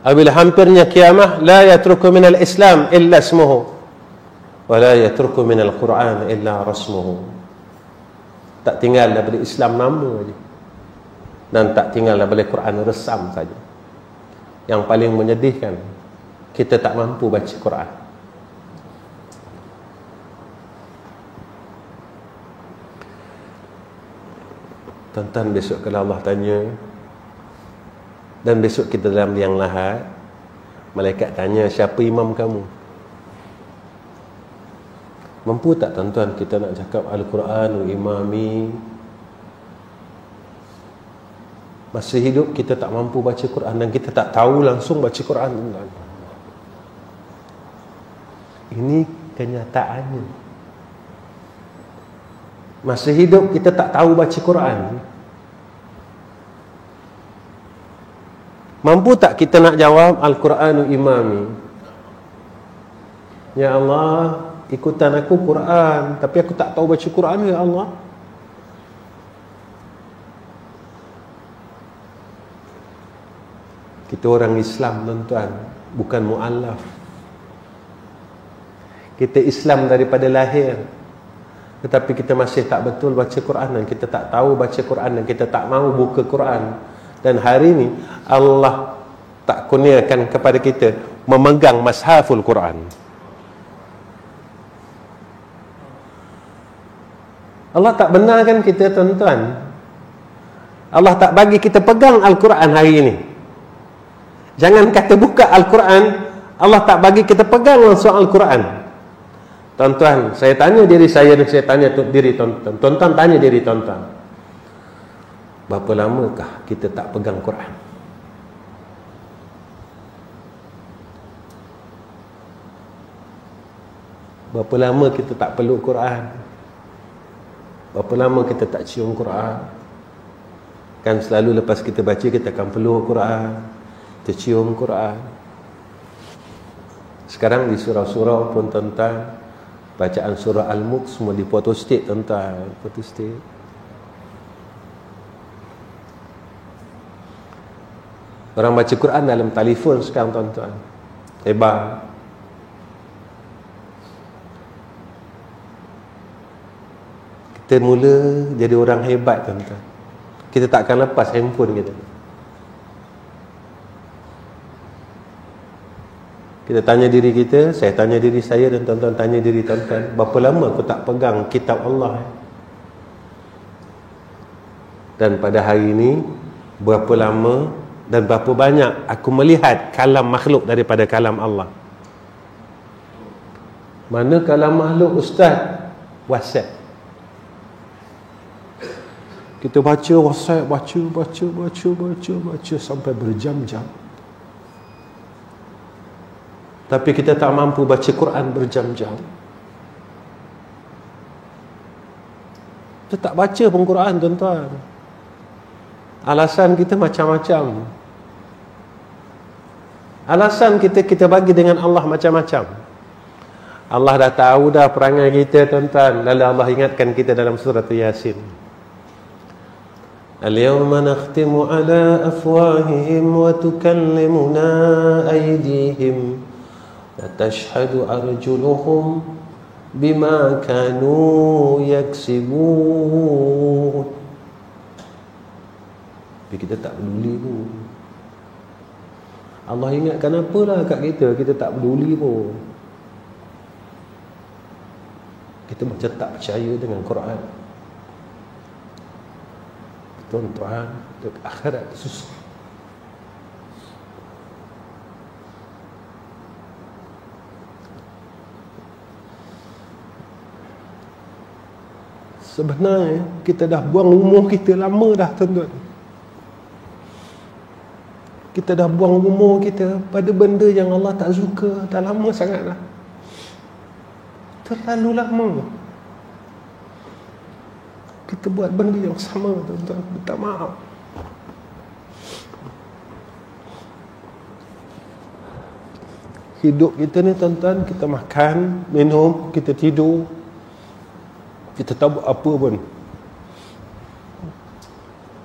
apabila hampirnya kiamah, la yatruku minal Islam illa ismuhu wa la yatruku minal Quran illa rasmuhu. Tak tinggal daripada Islam nama saja, dan tak tinggal daripada Quran resam saja. Yang paling menyedihkan, kita tak mampu baca Quran. Tuan-tuan, besok kalau Allah tanya, dan besok kita dalam liang lahat, malaikat tanya, siapa imam kamu? Mampu tak tuan-tuan kita nak cakap Al-Quran imami? Masa hidup kita tak mampu baca Quran, dan kita tak tahu langsung baca Quran, tuan-tuan. Ini kenyataannya. Masa hidup kita tak tahu baca Quran. Mampu tak kita nak jawab Al-Quranu imami? Ya Allah, ikutan aku Quran, tapi aku tak tahu baca Quran, ya Allah. Kita orang Islam, tuan-tuan, bukan mu'allaf. Kita Islam daripada lahir, tetapi kita masih tak betul baca Quran, dan kita tak tahu baca Quran, dan kita tak mahu buka Quran. Dan hari ini Allah tak kurniakan kepada kita memegang mashaful Quran. Allah tak benarkan kita, tuan-tuan. Allah tak bagi kita pegang Al-Quran hari ini. Jangan kata buka Al-Quran, Allah tak bagi kita pegang langsung Al-Quran. Tuan-tuan, saya tanya diri saya, dan saya tanya diri tuan-tuan. Tuan-tuan tanya diri tuan-tuan, berapa lamakah kita tak pegang Quran? Berapa lama kita tak peluk Quran? Berapa lama kita tak cium Quran? Kan selalu lepas kita baca, kita akan peluk Quran, kita cium Quran. Sekarang di surau-surau pun, tuan-tuan, bacaan surah Al-Mulk semua di photostate, tuan-tuan, photostate. Orang baca Quran dalam telefon sekarang, tuan-tuan. Hebat. Kita mula jadi orang hebat, tuan-tuan. Kita tak akan lepas handphone kita. Kita tanya diri kita, saya tanya diri saya, dan tuan-tuan tanya diri tuan-tuan, berapa lama aku tak pegang kitab Allah? Dan pada hari ini, berapa lama dan berapa banyak aku melihat kalam makhluk daripada kalam Allah? Mana kalam makhluk, Ustaz? WhatsApp. Kita baca WhatsApp, baca sampai berjam-jam. Tapi kita tak mampu baca Quran berjam-jam. Kita tak baca pun Quran, tuan-tuan. Alasan kita macam-macam. Alasan kita bagi dengan Allah macam-macam. Allah dah tahu dah perangai kita, tuan-tuan. Lalu Allah ingatkan kita dalam surah Yasin. Al-yawma nakhtimu ala afwahihim wa tukallimuna aydihim wa tashhadu arjuluhum bima kanu yaksibun. Tapi kita tak peduli pun. Allah ingatkan apalah kat kita, kita tak peduli pun. Kita macam tak percaya dengan Quran. Tuan-tuan, akhirat susah. Sebenarnya kita dah buang umur kita lama dah, tuan-tuan. Kita dah buang umur kita pada benda yang Allah tak suka. Dah lama sangat dah. Terlalu lama kita buat benda yang sama, tuan-tuan. Minta maaf. Hidup kita ni tuan-tuan, kita makan, minum, kita tidur, kita tak buat apa pun.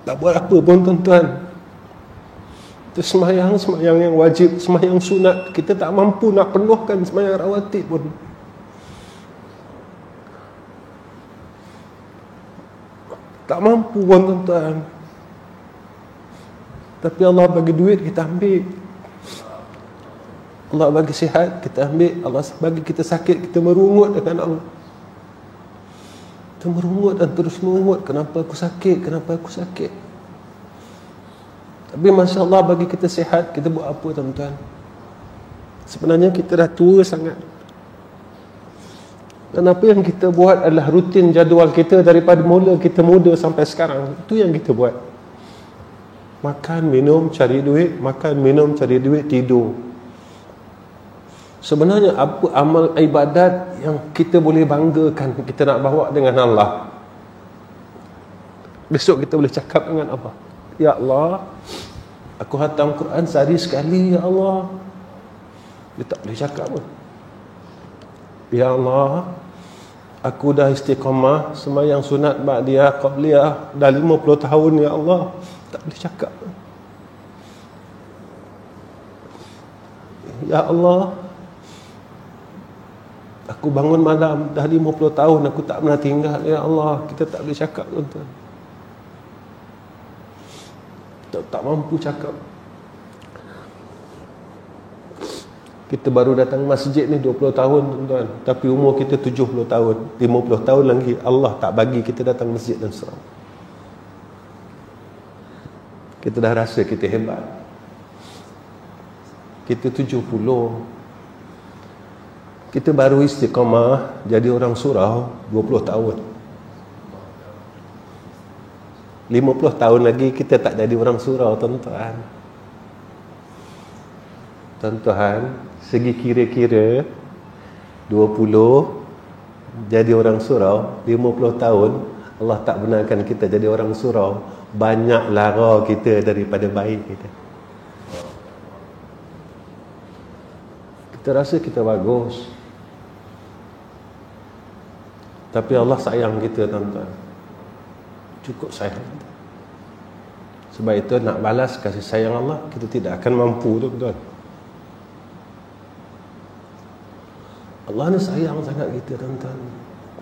Tak buat apa pun tuan-tuan. Kita semayang yang wajib, semayang sunat, kita tak mampu nak penuhkan semayang rawatib pun. Tak mampu pun tuan-tuan. Tapi Allah bagi duit, kita ambil. Allah bagi sihat, kita ambil. Allah bagi kita sakit, kita merungut dengan Allah. Kita merungut dan terus merungut. Kenapa aku sakit? Kenapa aku sakit? Tapi Masya Allah bagi kita sihat, kita buat apa tuan-tuan? Sebenarnya kita dah tua sangat. Dan apa yang kita buat adalah rutin jadual kita daripada mula kita muda sampai sekarang. Itu yang kita buat. Makan, minum, cari duit. Makan, minum, cari duit, tidur. Sebenarnya apa amal ibadat yang kita boleh banggakan kita nak bawa dengan Allah? Besok kita boleh cakap dengan Allah, ya Allah, aku khatam Quran sehari sekali, ya Allah. Dia tak boleh cakap pun. Ya Allah, aku dah istiqamah sembahyang sunat ba'diyah qabliyah dah 50 tahun, ya Allah. Tak boleh cakap. Ya Allah, aku bangun malam dah 50 tahun aku tak pernah tinggal, ya Allah. Kita tak boleh cakap tuan-tuan. Tak mampu cakap. Kita baru datang masjid ni 20 tahun tuan-tuan, tapi umur kita 70 tahun, 50 tahun lagi Allah tak bagi kita datang masjid dan seram. Kita dah rasa kita hebat. Kita 70, kita baru istiqamah jadi orang surau 20 tahun. 50 tahun lagi kita tak jadi orang surau tuan-tuan. Tuan-tuan, segi kira-kira 20 jadi orang surau, 50 tahun Allah tak benarkan kita jadi orang surau. Banyak lara kita daripada baik kita. Kita rasa kita bagus, tapi Allah sayang kita tuan-tuan. Cukup sayang. Sebab itu nak balas kasih sayang Allah, kita tidak akan mampu tuan-tuan. Allah ni sayang sangat kita tuan-tuan.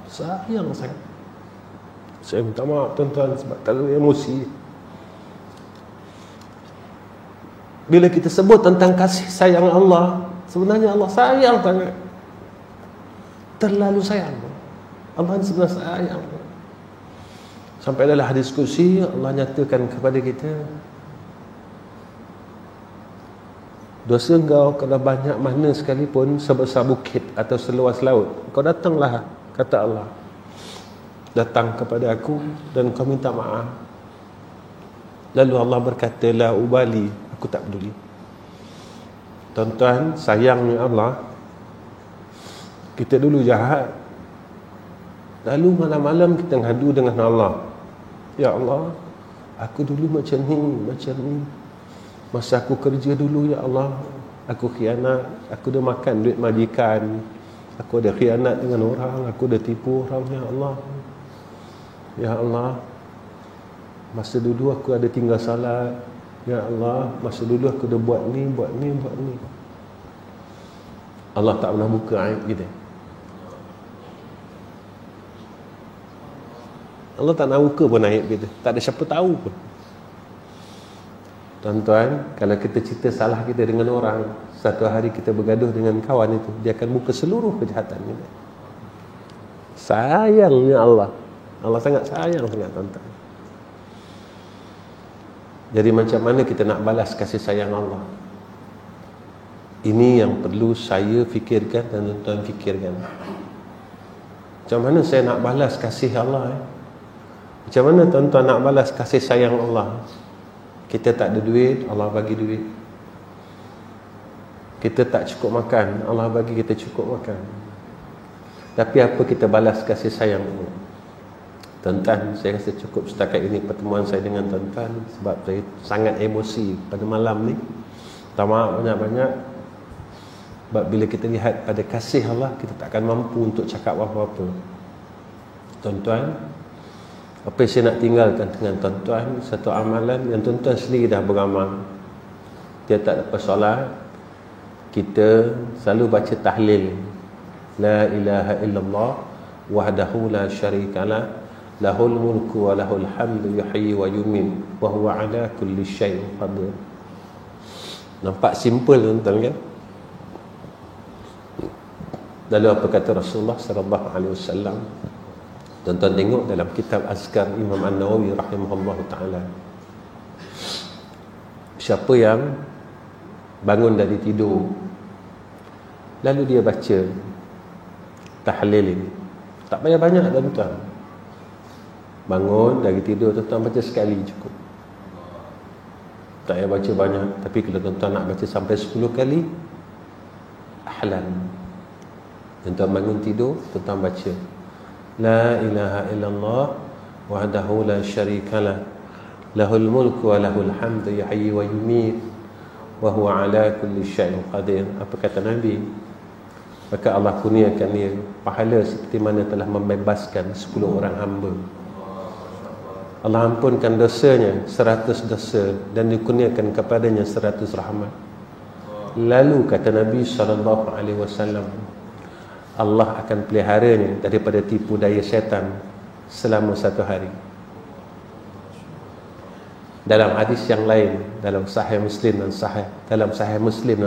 Sayang sangat. Saya minta maaf tuan-tuan sebab terlalu emosi. Bila kita sebut tentang kasih sayang Allah, sebenarnya Allah sayang sangat. Terlalu sayang. Allah sebenarnya sayang. Sampai dalam hadis kursi Allah nyatakan kepada kita, dosa engkau kalau banyak mana sekalipun sebesar bukit atau seluas laut, kau datanglah, kata Allah, datang kepada aku dan kau minta maaf. Lalu Allah berkata, la ubali, aku tak peduli. Tuan-tuan, sayangnya Allah, kita dulu jahat, lalu malam-malam kita ngadu dengan Allah, ya Allah, aku dulu macam ni. Masa aku kerja dulu, ya Allah, aku khianat, aku dah makan duit majikan, aku ada khianat dengan orang, aku dah tipu orang, ya Allah. Ya Allah, masa dulu aku ada tinggal salat, ya Allah, masa dulu aku dah buat ni. Allah tak pernah buka aib kita. Allah tak nak buka pun aib kita. Tak ada siapa tahu pun. Tuan-tuan, kalau kita cerita salah kita dengan orang, satu hari kita bergaduh dengan kawan itu, dia akan buka seluruh kejahatan kita. Sayangnya Allah. Allah sangat sayang sangat tuan-tuan. Jadi macam mana kita nak balas kasih sayang Allah? Ini yang perlu saya fikirkan dan tuan-tuan fikirkan. Macam mana saya nak balas kasih Allah? Macam mana tuan-tuan nak balas kasih sayang Allah? Kita tak ada duit, Allah bagi duit. Kita tak cukup makan, Allah bagi kita cukup makan. Tapi apa kita balas kasih sayang Allah? Tuan-tuan, saya rasa cukup setakat ini pertemuan saya dengan tuan-tuan, sebab saya sangat emosi pada malam ni. Minta maaf banyak-banyak. Sebab bila kita lihat pada kasih Allah, kita tak akan mampu untuk cakap apa-apa. Tuan-tuan, apa yang saya nak tinggalkan dengan tuan-tuan, satu amalan yang tuan-tuan sendiri dah beramal. Dia tak lepas solat, kita selalu baca tahlil. La ilaha illallah wahdahu la syarikalah, lahul mulku wa lahul hamdu yuhyi wa yumiit wa huwa ala kulli syai'in qadir. Nampak simple tuan-tuan kan? Lalu apa kata Rasulullah sallallahu alaihi wasallam? Tuan-tuan tengok dalam kitab Azkar Imam An-Nawawi rahimahullahu taala. Siapa yang bangun dari tidur lalu dia baca tahlil ini, tak payah banyak tuan-tuan. Bangun dari tidur, tuan-tuan baca sekali cukup. Tak payah baca banyak. Tapi kalau tuan-tuan nak baca sampai 10 kali, ahlan. Tuan-tuan bangun tidur, tuan-tuan baca La ilaha illallah wahdahu la syarikalah, lahul mulku wa lahul hamdu yuhyi wa yumiit wa huwa ala kulli syai'in qadir. Apa kata Nabi? Maka Allah kurniakan dia pahala seperti mana telah membebaskan 10 orang hamba. Allah ampunkan dosanya 100 dosa dan dikurniakan kepadanya 100 rahmat. Lalu kata Nabi SAW, Allah akan peliharanya daripada tipu daya syaitan selama 1 hari. Dalam hadis yang lain, dalam Sahih Muslim dan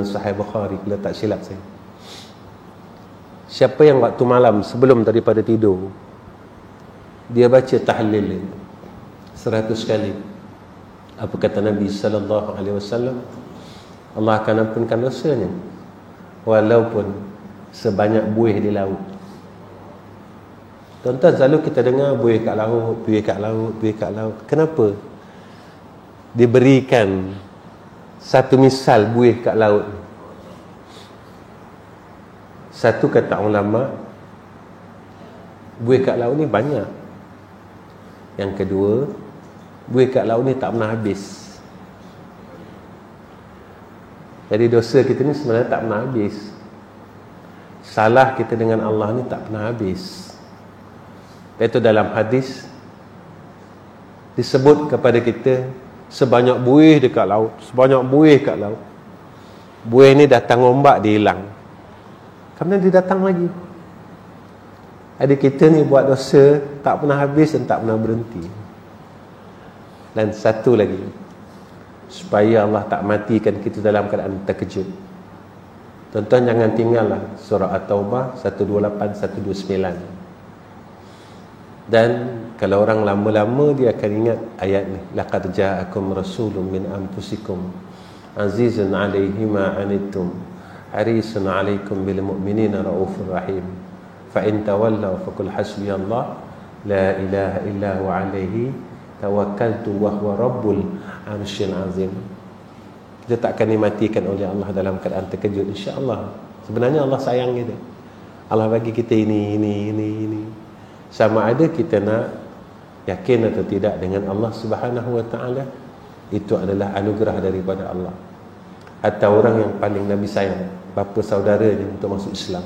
Sahih Bukhari, kalau tak silap saya, siapa yang waktu malam sebelum daripada tidur dia baca tahlil 100 kali, apa kata Nabi sallallahu alaihi wasallam? Allah akan ampunkan dosanya walaupun sebanyak buih di laut. Tuan-tuan, selalu kita dengar buih kat laut, buih kat laut, buih kat laut. Kenapa diberikan satu misal buih kat laut? Satu kata ulama, buih kat laut ni banyak. Yang kedua, buih kat laut ni tak pernah habis. Jadi dosa kita ni sebenarnya tak pernah habis. Salah kita dengan Allah ni tak pernah habis. Iaitu dalam hadis disebut kepada kita sebanyak buih dekat laut, sebanyak buih kat laut. Buih ni datang ombak dia hilang, kemudian dia datang lagi. Ada kita ni buat dosa tak pernah habis dan tak pernah berhenti. Dan satu lagi, supaya Allah tak matikan kita dalam keadaan terkejut, tuan-tuan jangan tinggallah surah At-Taubah 128, 129. Dan kalau orang lama-lama dia akan ingat ayat ni, laqad ja'akum rasulun min anfusikum azizun 'alaihi ma 'anittum harisun 'alaikum bil mu'minina raufur rahim fa in tawallaw faqul hasbiyallah la ilaha illa huwa 'alaihi tawakkaltu wa huwa rabbul 'arsyil 'azim. Kita tak akan dimatikan oleh Allah dalam keadaan terkejut, insya-Allah. Sebenarnya Allah sayang kita. Allah bagi kita ini. Sama ada kita nak yakin atau tidak dengan Allah Subhanahu wa taala, itu adalah anugerah daripada Allah. Atau orang yang paling Nabi sayang, bapa saudaranya untuk masuk Islam,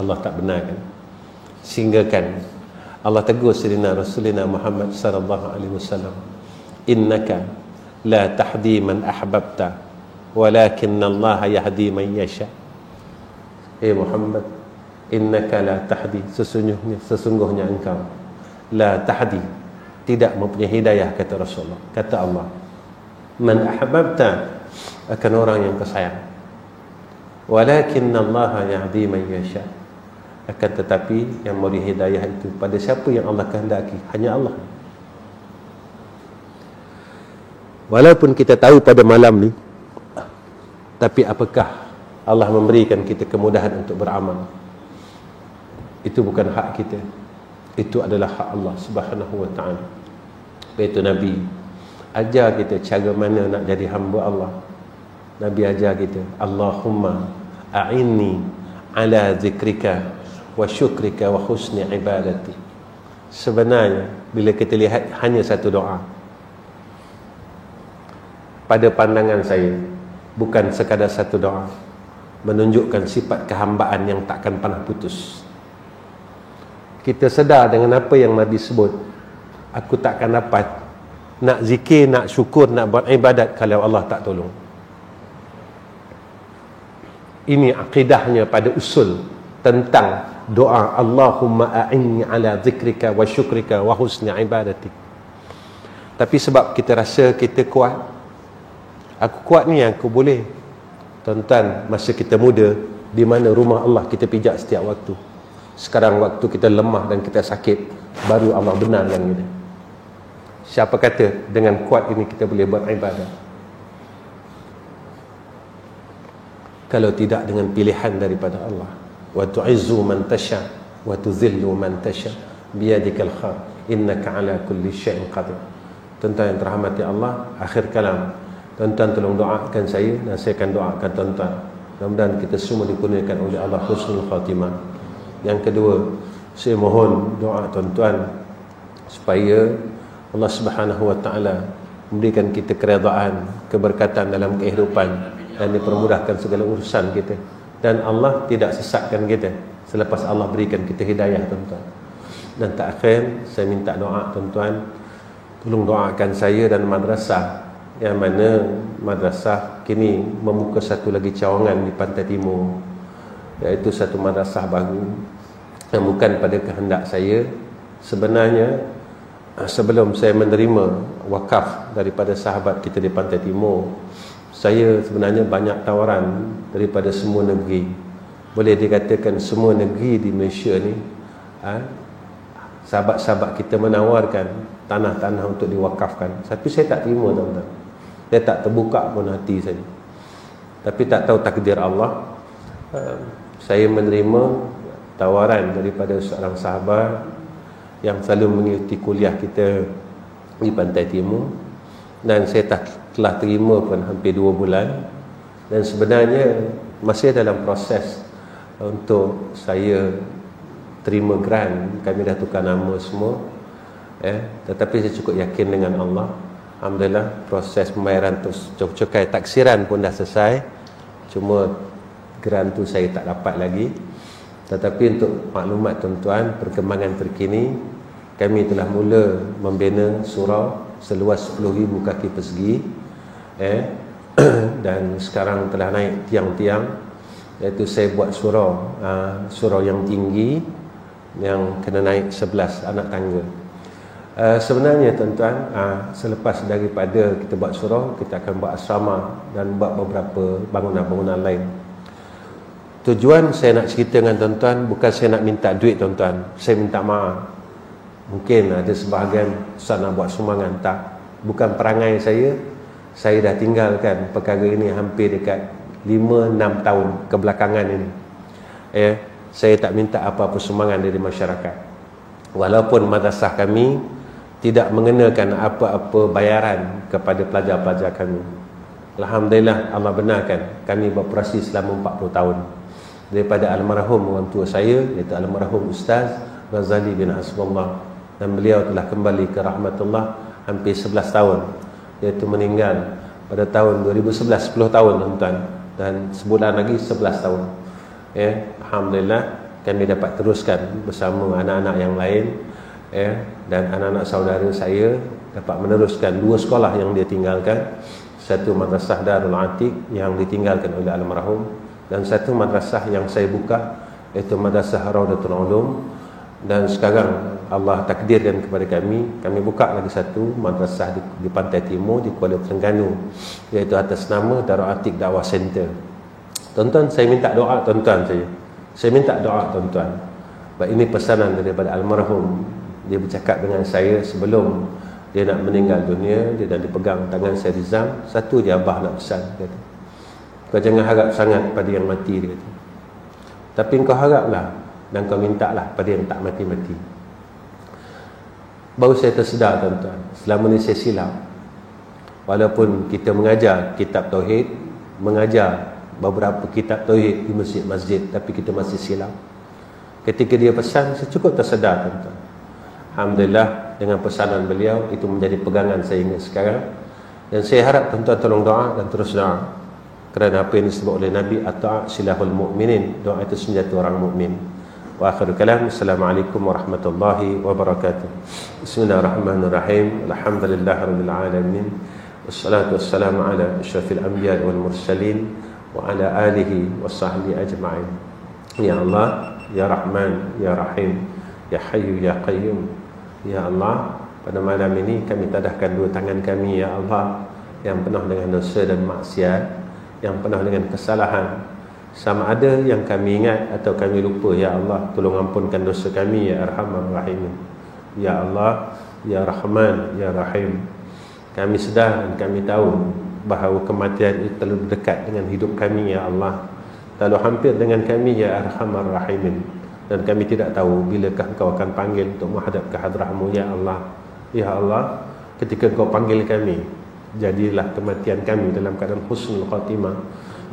Allah tak benarkan. Sehingga kan Allah tegur Sayyidina Rasulullah Muhammad sallallahu alaihi wasallam, innaka la tahdi man ahbabta walakinna Allah yahdi man yasha. Muhammad, innaka la tahdi, sesungguhnya engkau la tahdi, tidak mempunyai hidayah, kata Rasulullah, kata Allah. Man ahbabta, akan orang yang kau sayang, walakinna Allah yahdi man yasha, akan tetapi yang memberi hidayah itu pada siapa yang Allah kehendaki, hanya Allah. Walaupun kita tahu pada malam ni, tapi apakah Allah memberikan kita kemudahan untuk beramal? Itu bukan hak kita, itu adalah hak Allah Subhanahu wa ta'ala. Iaitu Nabi ajar kita cara mana nak jadi hamba Allah. Nabi ajar kita, Allahumma a'inni ala zikrika wa syukrika wa husni ibadati. Sebenarnya bila kita lihat hanya satu doa, pada pandangan saya bukan sekadar satu doa, menunjukkan sifat kehambaan yang takkan pernah putus. Kita sedar dengan apa yang Nabi sebut, aku takkan dapat nak zikir, nak syukur, nak buat ibadat kalau Allah tak tolong. Ini akidahnya pada usul tentang doa, Allahumma a'inni ala zikrika wa syukrika wa husni ibadatik. Tapi sebab kita rasa kita kuat, aku kuat ni aku boleh. Tuan-tuan, masa kita muda, di mana rumah Allah kita pijak setiap waktu. Sekarang waktu kita lemah dan kita sakit, baru Allah benarkan kita. Siapa kata dengan kuat ini kita boleh buat ibadah? Kalau tidak dengan pilihan daripada Allah. Wa tu'izzu man tasha wa tuzillu man tasha biyadikal khair innaka ala kulli syai'in qadir. Tuan-tuan yang terhormati Allah, akhir kalam, tuan-tuan tolong doakan saya dan saya akan doakan tuan-tuan. Mudah-mudahan kita semua dikurniakan oleh Allah husnul khatimah. Yang kedua, saya mohon doa tuan-tuan supaya Allah Subhanahu wa taala memberikan kita keredaan, keberkatan dalam kehidupan dan dipermudahkan segala urusan kita, dan Allah tidak sesatkan kita selepas Allah berikan kita hidayah tuan-tuan. Dan terakhir, saya minta doa tuan-tuan, tolong doakan saya dan madrasah, yang mana madrasah kini membuka satu lagi cawangan di Pantai Timur, iaitu satu madrasah baru yang bukan pada kehendak saya. Sebenarnya sebelum saya menerima wakaf daripada sahabat kita di Pantai Timur, saya sebenarnya banyak tawaran daripada semua negeri. Boleh dikatakan semua negeri di Malaysia ni, sahabat-sahabat kita menawarkan tanah-tanah untuk diwakafkan. Tapi saya tak terima tuan-tuan. Saya tak terbuka pun hati saya. Tapi tak tahu takdir Allah, saya menerima tawaran daripada seorang sahabat yang selalu mengikuti kuliah kita di Pantai Timur, dan saya telah terima pun hampir 2 bulan, dan sebenarnya masih dalam proses untuk saya terima grant. Kami dah tukar nama semua, tetapi saya cukup yakin dengan Allah. Alhamdulillah, proses pembayaran cukai taksiran pun dah selesai, cuma grant tu saya tak dapat lagi. Tetapi untuk maklumat tuan-tuan, perkembangan terkini, kami telah mula membina surau seluas 10,000 kaki persegi, dan sekarang telah naik tiang-tiang, iaitu saya buat surau yang tinggi yang kena naik 11 anak tangga. Sebenarnya tuan-tuan, selepas daripada kita buat surau, kita akan buat asrama dan buat beberapa bangunan-bangunan lain. Tujuan saya nak cerita dengan tuan-tuan, bukan saya nak minta duit tuan-tuan, saya minta maaf. Mungkin ada sebahagian Ustaz nak buat sumbangan, tak. Bukan perangai saya dah tinggalkan perkara ini hampir dekat 5-6 tahun kebelakangan ini. Saya tak minta apa-apa sumbangan dari masyarakat. Walaupun madrasah kami tidak mengenakan apa-apa bayaran kepada pelajar-pelajar kami. Alhamdulillah, Allah benarkan kami beroperasi selama 40 tahun. Daripada almarhum orang tua saya, iaitu almarhum Ustaz Ghazali bin Hasbullah, dan beliau telah kembali ke rahmatullah hampir 11 tahun, iaitu meninggal pada tahun 2011, 10 tahun tuan-tuan, dan sebulan lagi 11 tahun. Alhamdulillah, kami dapat teruskan bersama anak-anak yang lain, dan anak-anak saudara saya dapat meneruskan 2 sekolah yang dia tinggalkan. Satu madrasah Darul Atiq yang ditinggalkan oleh almarhum, dan satu madrasah yang saya buka, iaitu madrasah Raudatul Ulum. Dan sekarang Allah takdirkan kepada kami buka lagi satu madrasah di Pantai Timur, di Kuala Terengganu, iaitu atas nama Darul Atiq Dakwah Center. Tuan-tuan, saya minta doa tuan-tuan saya minta doa tuan-tuan. Sebab ini pesanan daripada almarhum. Dia bercakap dengan saya sebelum dia nak meninggal dunia, dia dah dipegang tangan saya Rizam. Satu je abah nak pesan, kata, kau jangan harap sangat pada yang mati, dia kata, tapi kau haraplah dan kau minta lah pada yang tak mati-mati. Baru saya tersedar tuan-tuan, selama ni saya silap. Walaupun kita mengajar kitab tauhid, mengajar beberapa kitab tauhid di masjid-masjid, tapi kita masih silap. Ketika dia pesan, saya cukup tersedar tuan-tuan. Alhamdulillah, dengan pesanan beliau itu menjadi pegangan saya hingga sekarang. Dan saya harap tuan-tuan tolong doa dan terus doa. Kerana apa yang disebut oleh Nabi, at-ta'a silahul mu'minin, doa itu senjata orang mukmin. Wa akhiru kalam, assalamualaikum warahmatullahi wabarakatuh. Bismillahirrahmanirrahim. Alhamdulillahirabbil alamin. Wassalatu wassalamu ala asyrafil anbiya wal mursalin wa ala alihi wasahbihi ajma'in. Ya Allah, ya Rahman, ya Rahim, ya Hayyu ya Qayyum. Ya Allah, pada malam ini kami tadahkan dua tangan kami, ya Allah, yang penuh dengan dosa dan maksiat, yang penuh dengan kesalahan. Sama ada yang kami ingat atau kami lupa, ya Allah, tolong ampunkan dosa kami, ya Arhamar Rahimin. Ya Allah, ya Rahman, ya Rahim, kami sedar dan kami tahu bahawa kematian itu terlalu dekat dengan hidup kami, ya Allah, terlalu hampir dengan kami, ya Arhamar Rahimin. Dan kami tidak tahu bilakah Engkau akan panggil untuk menghadap ke hadrah-Mu, ya Allah. Ya Allah, ketika Engkau panggil kami, jadilah kematian kami dalam keadaan husnul khatimah,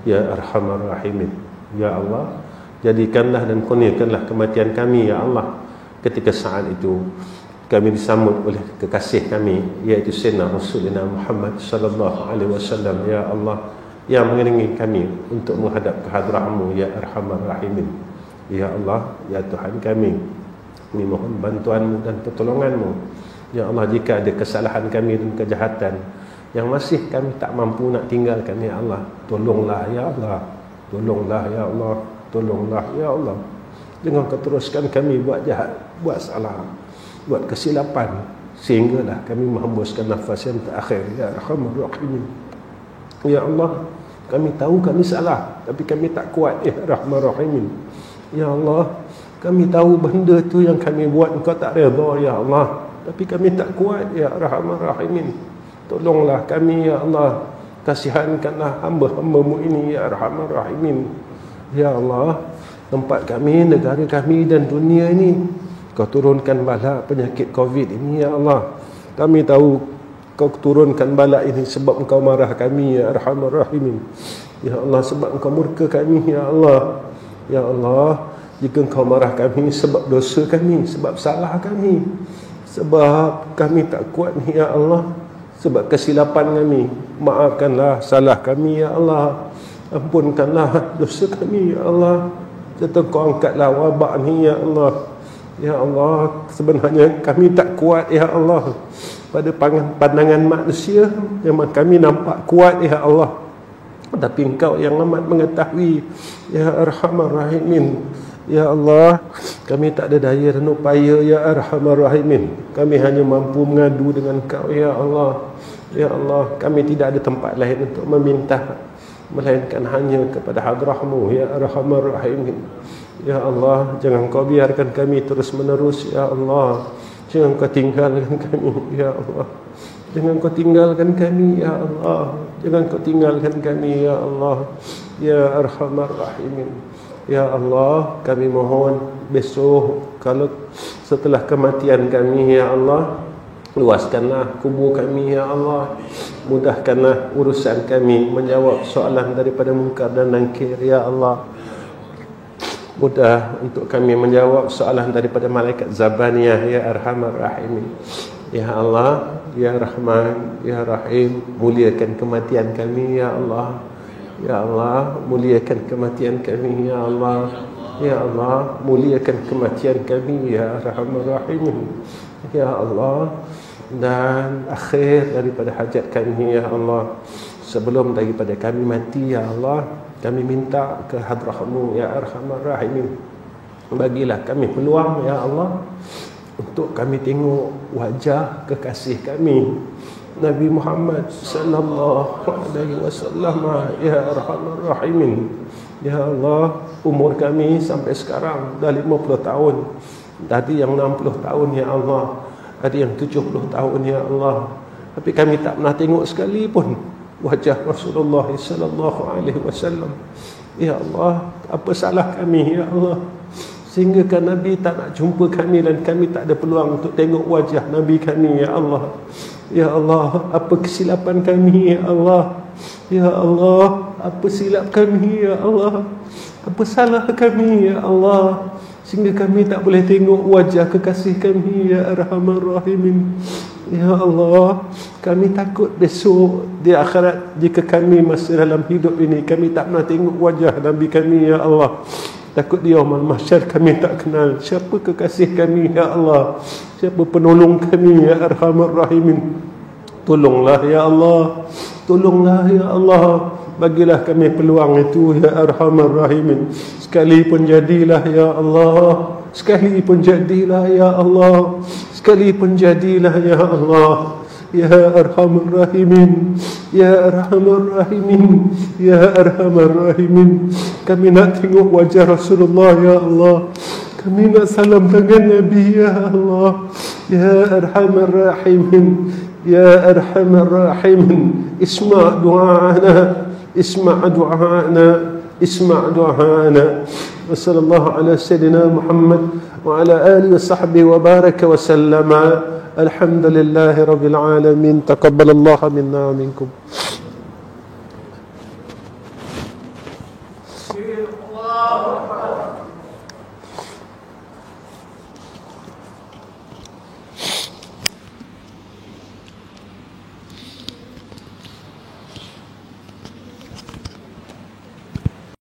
ya Arhamar Rahimin. Ya Allah, jadikanlah dan kurniakanlah kematian kami, ya Allah, ketika saat itu kami disambut oleh kekasih kami, iaitu Sayyidina Rasulullah Muhammad sallallahu alaihi wasallam, ya Allah, yang mengiringi kami untuk menghadap ke hadrah-Mu, ya Arhamar Rahimin. Ya Allah, ya Tuhan kami mohon bantuan-Mu dan pertolongan-Mu. Ya Allah, jika ada kesalahan kami dan kejahatan yang masih kami tak mampu nak tinggalkan, ya Allah, tolonglah, ya Allah, tolonglah, ya Allah, tolonglah, ya Allah. Jangan Kau teruskan kami buat jahat, buat salah, buat kesilapan, sehinggalah kami menghembuskan nafas yang terakhir, ya Arhamar Rahimin. Ya Allah, kami tahu kami salah, tapi kami tak kuat, ya Arhamar Rahimin. Ya Allah, kami tahu benda tu yang kami buat Engkau tak redha, ya Allah, tapi kami tak kuat, ya Arhamar Rahimin. Tolonglah kami, ya Allah, kasihankanlah hamba-hamba-Mu ini, ya Arhamar Rahimin. Ya Allah, tempat kami, negara kami dan dunia ini Kau turunkan bala penyakit Covid ini, ya Allah. Kami tahu Kau turunkan bala ini sebab Engkau marah kami, ya Arhamar Rahimin. Ya Allah, sebab Engkau murka kami, ya Allah. Ya Allah, jika Engkau marah kami sebab dosa kami, sebab salah kami, sebab kami tak kuat ni, ya Allah, sebab kesilapan kami, maafkanlah salah kami, ya Allah. Ampunkanlah dosa kami, ya Allah. Serta Kau angkatlah wabak ni, ya Allah. Ya Allah, sebenarnya kami tak kuat, ya Allah. Pada pandangan manusia memang kami nampak kuat, ya Allah, tapi Engkau yang amat mengetahui, ya Arhamar Rahimin. Ya Allah, kami tak ada daya dan upaya, ya Arhamar Rahimin. Kami hanya mampu mengadu dengan Engkau, ya Allah. Ya Allah, kami tidak ada tempat lain untuk meminta melainkan hanya kepada hadrah-Mu, ya Arhamar Rahimin. Ya Allah, jangan Kau biarkan kami terus menerus, ya Allah. Jangan Kau tinggalkan kami, ya Allah. Jangan Kau tinggalkan kami, ya Allah. Jangan Kau tinggalkan kami, ya Allah, ya Arhamar Rahimin. Ya Allah, kami mohon besok kalau setelah kematian kami, ya Allah, luaskanlah kubur kami, ya Allah. Mudahkanlah urusan kami, menjawab soalan daripada Munkar dan Nakir, ya Allah. Mudah untuk kami menjawab soalan daripada malaikat Zabaniyah, ya Arhamar Rahimin. Ya Allah, ya Rahman, ya Rahim, muliakan kematian kami, ya Allah. Ya Allah, muliakan kematian kami, ya Allah. Ya Allah, muliakan kematian kami, ya Arhamar Rahimin. Ya Allah, dan akhir daripada hajat kami, ya Allah, sebelum daripada kami mati, ya Allah, kami minta ke hadrah-Mu, ya Arhamar Rahimin. Bagilah kami peluang, ya Allah, untuk kami tengok wajah kekasih kami, Nabi Muhammad sallallahu alaihi wasallam, ya Arhamar Rahimin. Ya Allah, umur kami sampai sekarang dah 50 tahun. Tadi yang 60 tahun, ya Allah. Ada yang 70 tahun, ya Allah. Tapi kami tak pernah tengok sekali pun wajah Rasulullah sallallahu alaihi wasallam. Ya Allah, apa salah kami, ya Allah, sehingga kan Nabi tak nak jumpa kami dan kami tak ada peluang untuk tengok wajah Nabi kami, ya Allah. Ya Allah, apa kesilapan kami, ya Allah. Ya Allah, apa silap kami, ya Allah. Apa salah kami, ya Allah, sehingga kami tak boleh tengok wajah kekasih kami, ya Arhamar Rahimin. Ya Allah, kami takut besok di akhirat, jika kami masih dalam hidup ini, kami tak pernah tengok wajah Nabi kami, Ya Allah. Takut di yaumul mahsyar kami tak kenal siapa kekasih kami, Ya Allah. Siapa penolong kami, Ya Arhamar Rahimin. Tolonglah, Ya Allah. Tolonglah, Ya Allah. Bagilah kami peluang itu, Ya Arhamar Rahimin. Sekali pun jadilah, Ya Allah. Sekali pun jadilah, Ya Allah. Sekali pun jadilah, Ya Allah. Ya Arhamar Rahimin, Ya Arhamar Rahimin, Ya Arhamar Rahimin. Kami nak tengok wajah Rasulullah, Ya Allah. Kami nak salam tangan Nabi, Ya Allah. Ya Arhamar Rahimin, Ya Arhamar Rahimin. Isma' du'ana, isma' du'ana, isma' du'ana. Wa sallallahu ala sayyidina Muhammad wa ala alihi wa sahbihi wa baraka wa sallama. Alhamdulillahi rabbil alamin. Taqabbalallahu minna wa minkum.